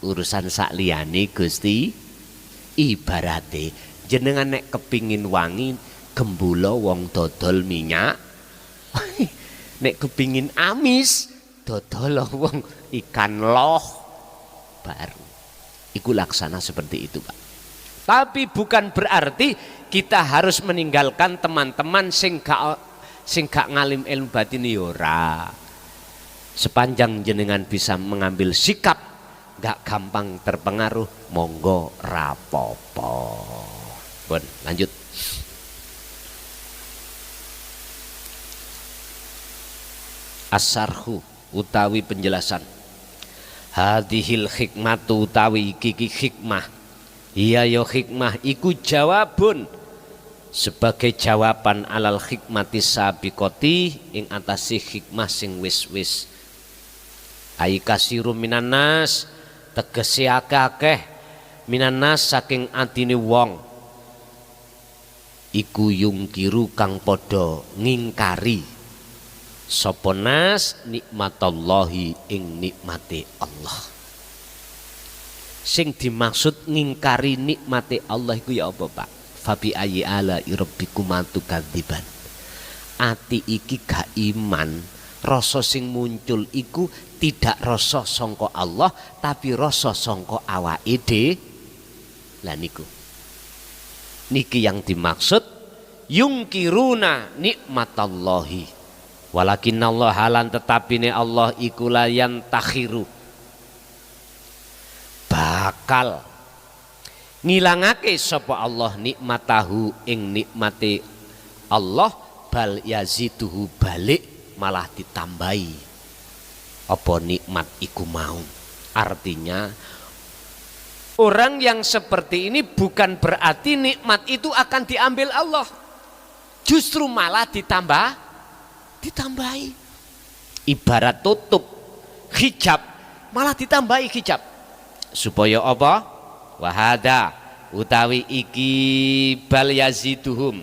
sakliyane Gusti. Ibarate jenengan nek kepingin wangi gembula wong dodol minyak, nek kepingin amis dodol wong ikan loh baru. Iku laksana seperti itu, Pak. Tapi bukan berarti kita harus meninggalkan teman-teman sing gak ngalim ilmu batin ora. Sepanjang jenengan bisa mengambil sikap gak gampang terpengaruh, monggo rapopo. Bon, lanjut. Asarhu utawi penjelasan. Hadhil hikmatu utawi iki hikmah. Iya yo hikmah iku jawabun, sebagai jawaban alal hikmati sabiqoti ing atase hikmah sing wis-wis. Ai kasiru minanas tegese akeh minanas saking atine wong iku yungkiru kang padha ngingkari sapa nas nikmatallahi ing nikmate Allah. Sing dimaksud ngingkari nikmate Allah iku ya apa, Pak? Fabi ayyi ala rabbikuma tukadziban. Ati iki gak iman, rasa sing muncul iku tidak rasa sangka Allah tapi rasa sangka awake dhewe. Lah niku. Niki yang dimaksud yungkiruna nikmatallahi. Walakinallah halan tetapine Allah iku layan takhiru. Bakal ngilangake sapa Allah nikmatahu ing nikmate Allah, bal yaziduhu balik malah ditambahi apa nikmat iku mau. Artinya orang yang seperti ini bukan berarti nikmat itu akan diambil Allah, justru malah ditambahi. Ibarat tutup hijab malah ditambahi hijab. Supaya apa? Wahada utawi iki bal yaziduhum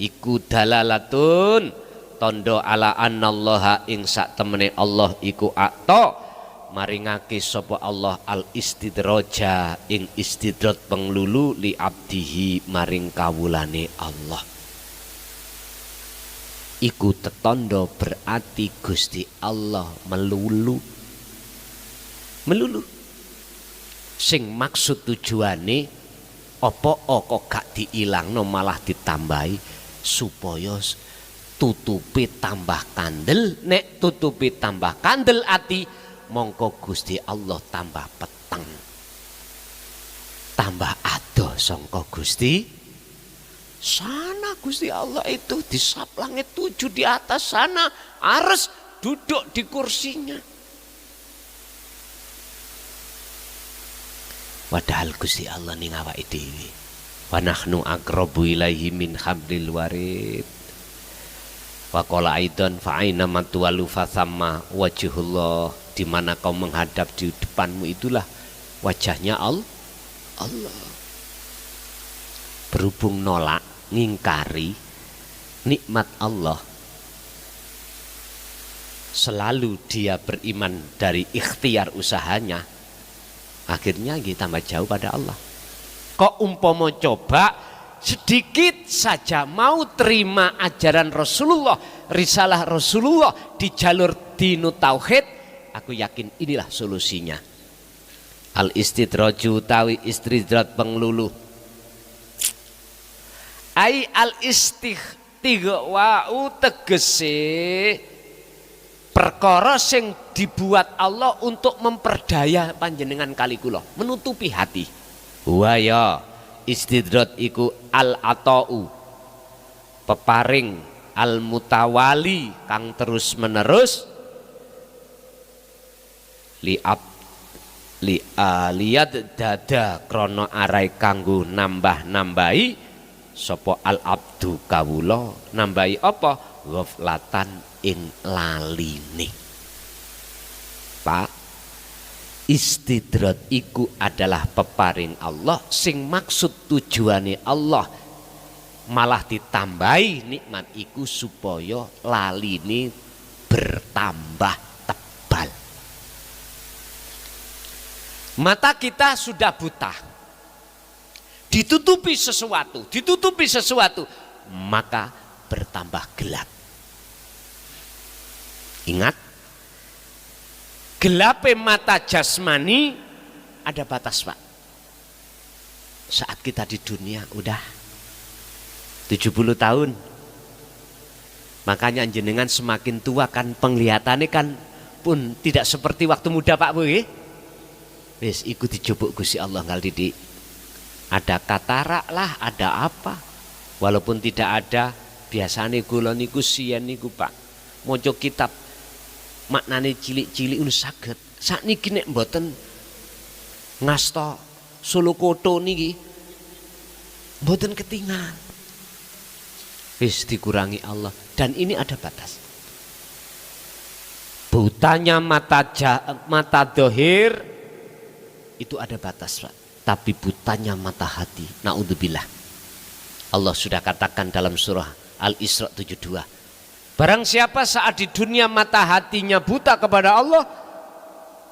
iku dalalatun tondo ala annallaha ing sak temene Allah iku akto maringake sapa Allah al istidraja ing istidrat penglulu li abdihi maring kawulane Allah. iku tetondo berarti Gusti Allah melulu sing maksud tujuane apa kok gak diilangno malah ditambahi supaya tutupi tambah kandel. Nek tutupi tambah kandel ati mongko Gusti Allah tambah peteng, tambah adoh sangka Gusti sana. Gusti Allah itu di sap langit 7 di atas sana, ares duduk di kursinya. Padahal Gusti Allah ning awake dhewe. Wa nahnu aqrabu ilaihi min hablil warid. Wa qala aidan fa aina matuwalu fasamma wajhullah. Di mana kau menghadap di depanmu itulah wajahnya Allah. Berhubung nolak, ngingkari nikmat Allah, selalu dia beriman dari ikhtiar usahanya, akhirnya kita tambah jauh pada Allah. Kok umpama coba sedikit saja mau terima ajaran Rasulullah, risalah Rasulullah di jalur dinu tauhid, aku yakin inilah solusinya. Al istidraju tawi istidrat pengluluh. Ai al istighwa'u tegese perkara sing dibuat Allah untuk memperdaya panjenengan kali kula, menutupi hati. Wa ya istidrat iku al ata'u peparing al mutawali kang terus menerus liat dada krono arai kanggo nambah-nambahi sapa al abdu kawula, nambahi apa ghaflatan ing laline. Pak, istidrat iku adalah peparing Allah sing maksud tujuane Allah malah ditambahi nikmat iku supaya laline bertambah tebal. Mata kita sudah buta, ditutupi sesuatu, maka bertambah gelap. Ingat, gelapnya mata jasmani ada batas, Pak. Saat kita di dunia udah 70 tahun, makanya jenengan semakin tua kan penglihatannya kan pun tidak seperti waktu muda, Pak Bu. Wis ikut dijupuk Gusti Allah ngal didik. Ada katarak lah, ada apa. Walaupun tidak ada, biasanya kula niku siyen niku Pak, maca kitab maknane cilik-cilik un saged. Sakniki nek mboten ngasta Solokoto niki mboten ketingal. Wis dikurangi Allah, dan ini ada batas. Butanya mata dohir itu ada batas, Pak. Tapi butanya mata hati, naudzubillah. Allah sudah katakan dalam surah Al-Isra 72. Barang siapa saat di dunia mata hatinya buta kepada Allah,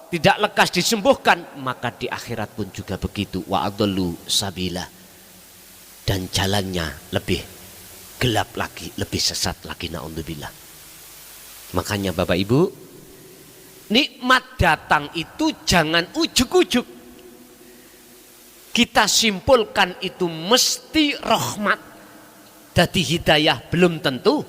tidak lekas disembuhkan, maka di akhirat pun juga begitu. Wa adallu sabila, dan jalannya lebih gelap lagi, lebih sesat lagi, naudzubillah. Makanya Bapak Ibu, nikmat datang itu jangan ujuk-ujuk. Kita simpulkan itu mesti rahmat. Dadi hidayah belum tentu.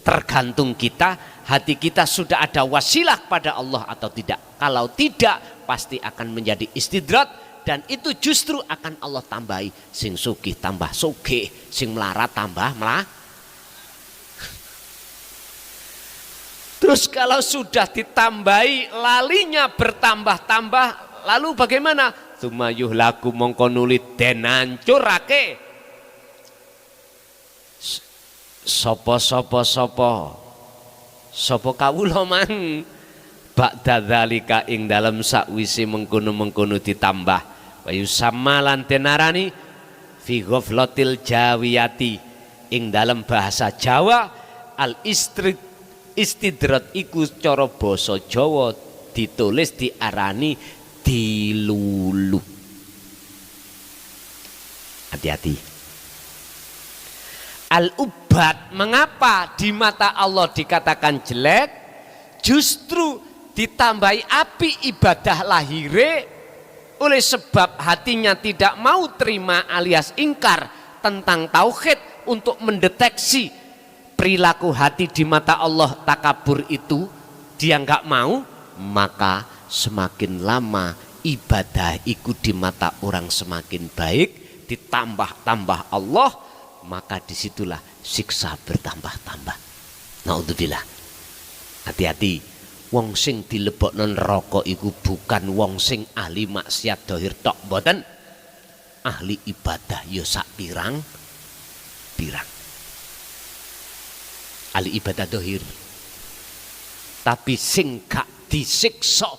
Tergantung kita, hati kita sudah ada wasilah pada Allah atau tidak. Kalau tidak, pasti akan menjadi istidrat, dan itu justru akan Allah tambahi. Sing sugih tambah sugih, sing melarat tambah melah. Terus kalau sudah ditambahi lalinya bertambah-tambah, lalu bagaimana? Sumayuh laku mongko nulit den hancurake. Sopo kawula man ba'da dzalika ing dalem sakwise mengkono-mengkono ditambah wa yusamma lan tenarani fi ghaflatil jawiyati ing dalem bahasa Jawa al istidrat iku cara basa Jawa ditulis diarani dilulu. Hati-hati. Al-ubad, mengapa di mata Allah dikatakan jelek? Justru ditambahi api ibadah lahire, oleh sebab hatinya tidak mau terima alias ingkar tentang tauhid untuk mendeteksi perilaku hati di mata Allah takabur itu, dia nggak mau, maka semakin lama ibadah itu di mata orang semakin baik, ditambah-tambah Allah, maka disitulah siksa bertambah-tambah. Naudzubillah. Hati-hati, wong sing dilebokno neraka iku bukan wong sing ahli maksiat dohir tok, mboten. Ahli ibadah ya sak pirang-pirang. Ahli ibadah dohir. Tapi sing gak disiksa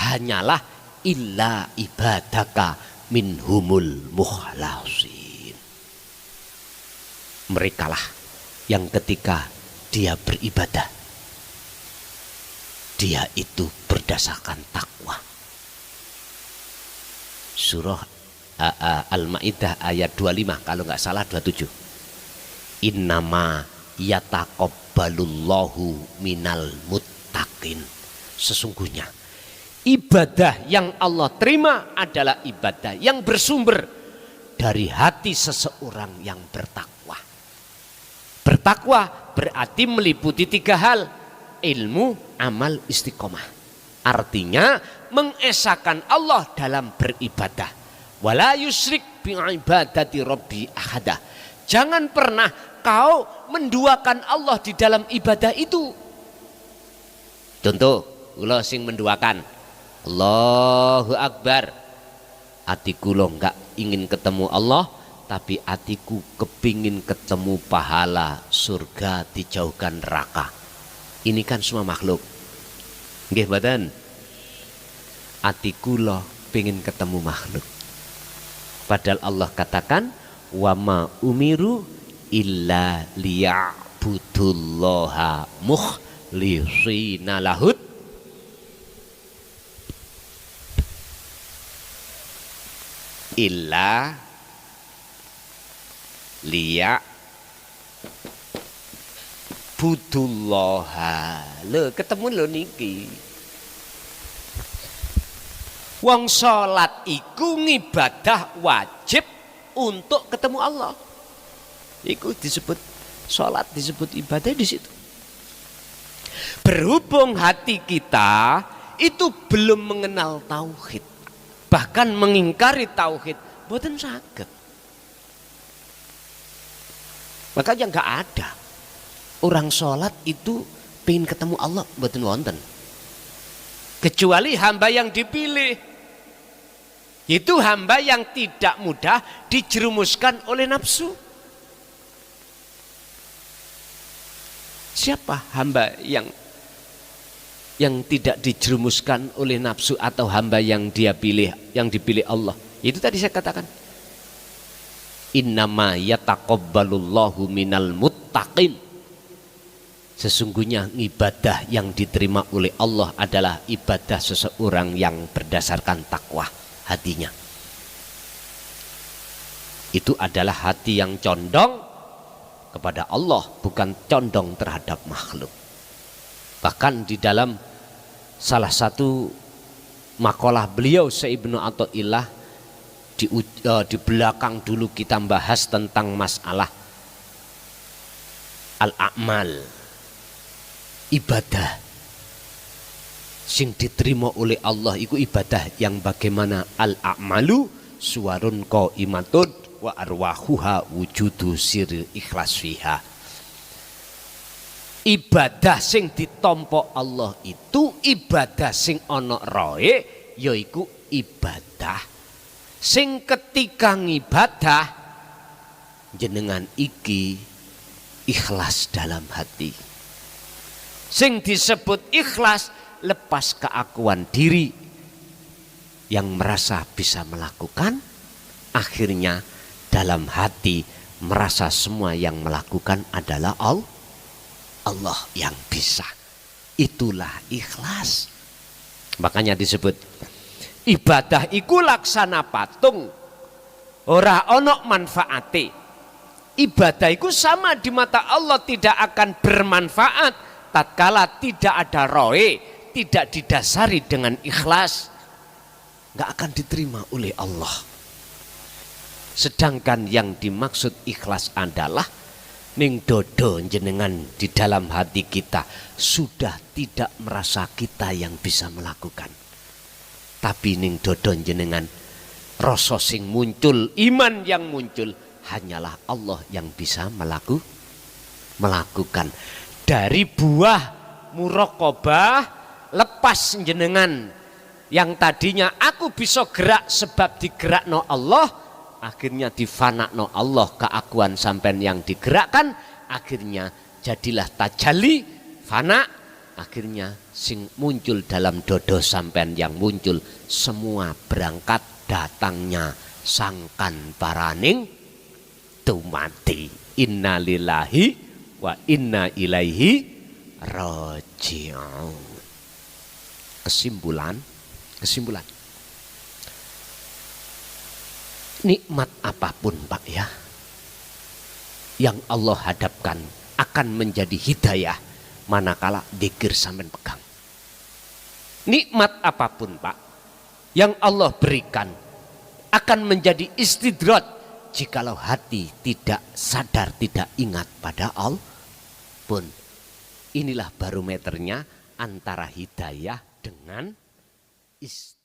hanyalah illa ibadaka minhumul mukhlasin. Merekalah yang ketika dia beribadah, dia itu berdasarkan takwa. Surah Al-Maidah ayat 25, kalau nggak salah 27. Innama yataqabbalullahu minal muttaqin. Sesungguhnya ibadah yang Allah terima adalah ibadah yang bersumber dari hati seseorang yang bertakwa. Bertakwa berarti meliputi 3 hal: ilmu, amal, istiqomah. Artinya mengesahkan Allah dalam beribadah. Wala yusyrik bi'ibadati rabbi ahada. Jangan pernah kau menduakan Allah di dalam ibadah itu. Contoh, kula sing menduakan Allahu Akbar, hati kula enggak ingin ketemu Allah, tapi hatiku kepingin ketemu pahala surga, dijauhkan neraka. Ini kan semua makhluk, nggih mboten? Hati kula pengin ketemu makhluk, padahal Allah katakan wama umiru illa liya'budullaha mukhlishina lahud illa liya budullaha. Lho ketemu lho niki. Wong salat iku ngibadah wajib untuk ketemu Allah. Iku disebut salat, disebut ibadah di situ. Berhubung hati kita itu belum mengenal tauhid, bahkan mengingkari tauhid, boten saged. Makanya nggak ada orang sholat itu pengen ketemu Allah, mboten wonten. Kecuali hamba yang dipilih, itu hamba yang tidak mudah dijerumuskan oleh nafsu. Siapa hamba yang tidak dijerumuskan oleh nafsu atau hamba yang dia pilih, yang dipilih Allah? Itu tadi saya katakan. Innama yataqabbalullahu minal muttaqin. Sesungguhnya ibadah yang diterima oleh Allah adalah ibadah seseorang yang berdasarkan takwa hatinya. Itu adalah hati yang condong kepada Allah, bukan condong terhadap makhluk. Bahkan di dalam salah satu makalah beliau Syekh Ibnu Athaillah, di belakang dulu kita bahas tentang masalah al-a'mal, ibadah sing diterima oleh Allah itu ibadah yang bagaimana? Al-a'malu suwarun qaimatun wa arwahuha wujudu sirril ikhlas fiha. Ibadah sing ditampa Allah itu ibadah sing ana roe, yaiku ibadah sing ketika ngibadah jenengan iki ikhlas dalam hati. Sing disebut ikhlas lepas keakuan diri yang merasa bisa melakukan, akhirnya dalam hati merasa semua yang melakukan adalah Allah yang bisa. Itulah ikhlas. Makanya disebut ibadah iku laksana patung, ora ono manfaate. ibadah itu sama di mata Allah tidak akan bermanfaat tatkala tidak ada roe, tidak didasari dengan ikhlas, nggak akan diterima oleh Allah. Sedangkan yang dimaksud ikhlas adalah ning dodo jenengan di dalam hati kita sudah tidak merasa kita yang bisa melakukan, tapi ning dodo jenengan rasa sing muncul, iman yang muncul hanyalah Allah yang bisa melakukan. Dari buah muraqabah lepas jenengan yang tadinya aku bisa gerak sebab digerakno Allah, akhirnya difanakno Allah keakuan sampean yang digerakkan, akhirnya jadilah tajalli fana, akhirnya sing muncul dalam dodo sampean yang muncul semua berangkat datangnya sangkan paraning tumati. Inna lillahi wa inna ilaihi raji'un. Kesimpulan nikmat apapun Pak ya yang Allah hadapkan akan menjadi hidayah manakala dzikir sampean pegang. Nikmat apapun Pak yang Allah berikan akan menjadi istidrat jikalau hati tidak sadar, tidak ingat pada Allah pun. Inilah barometernya antara hidayah dengan istidrat.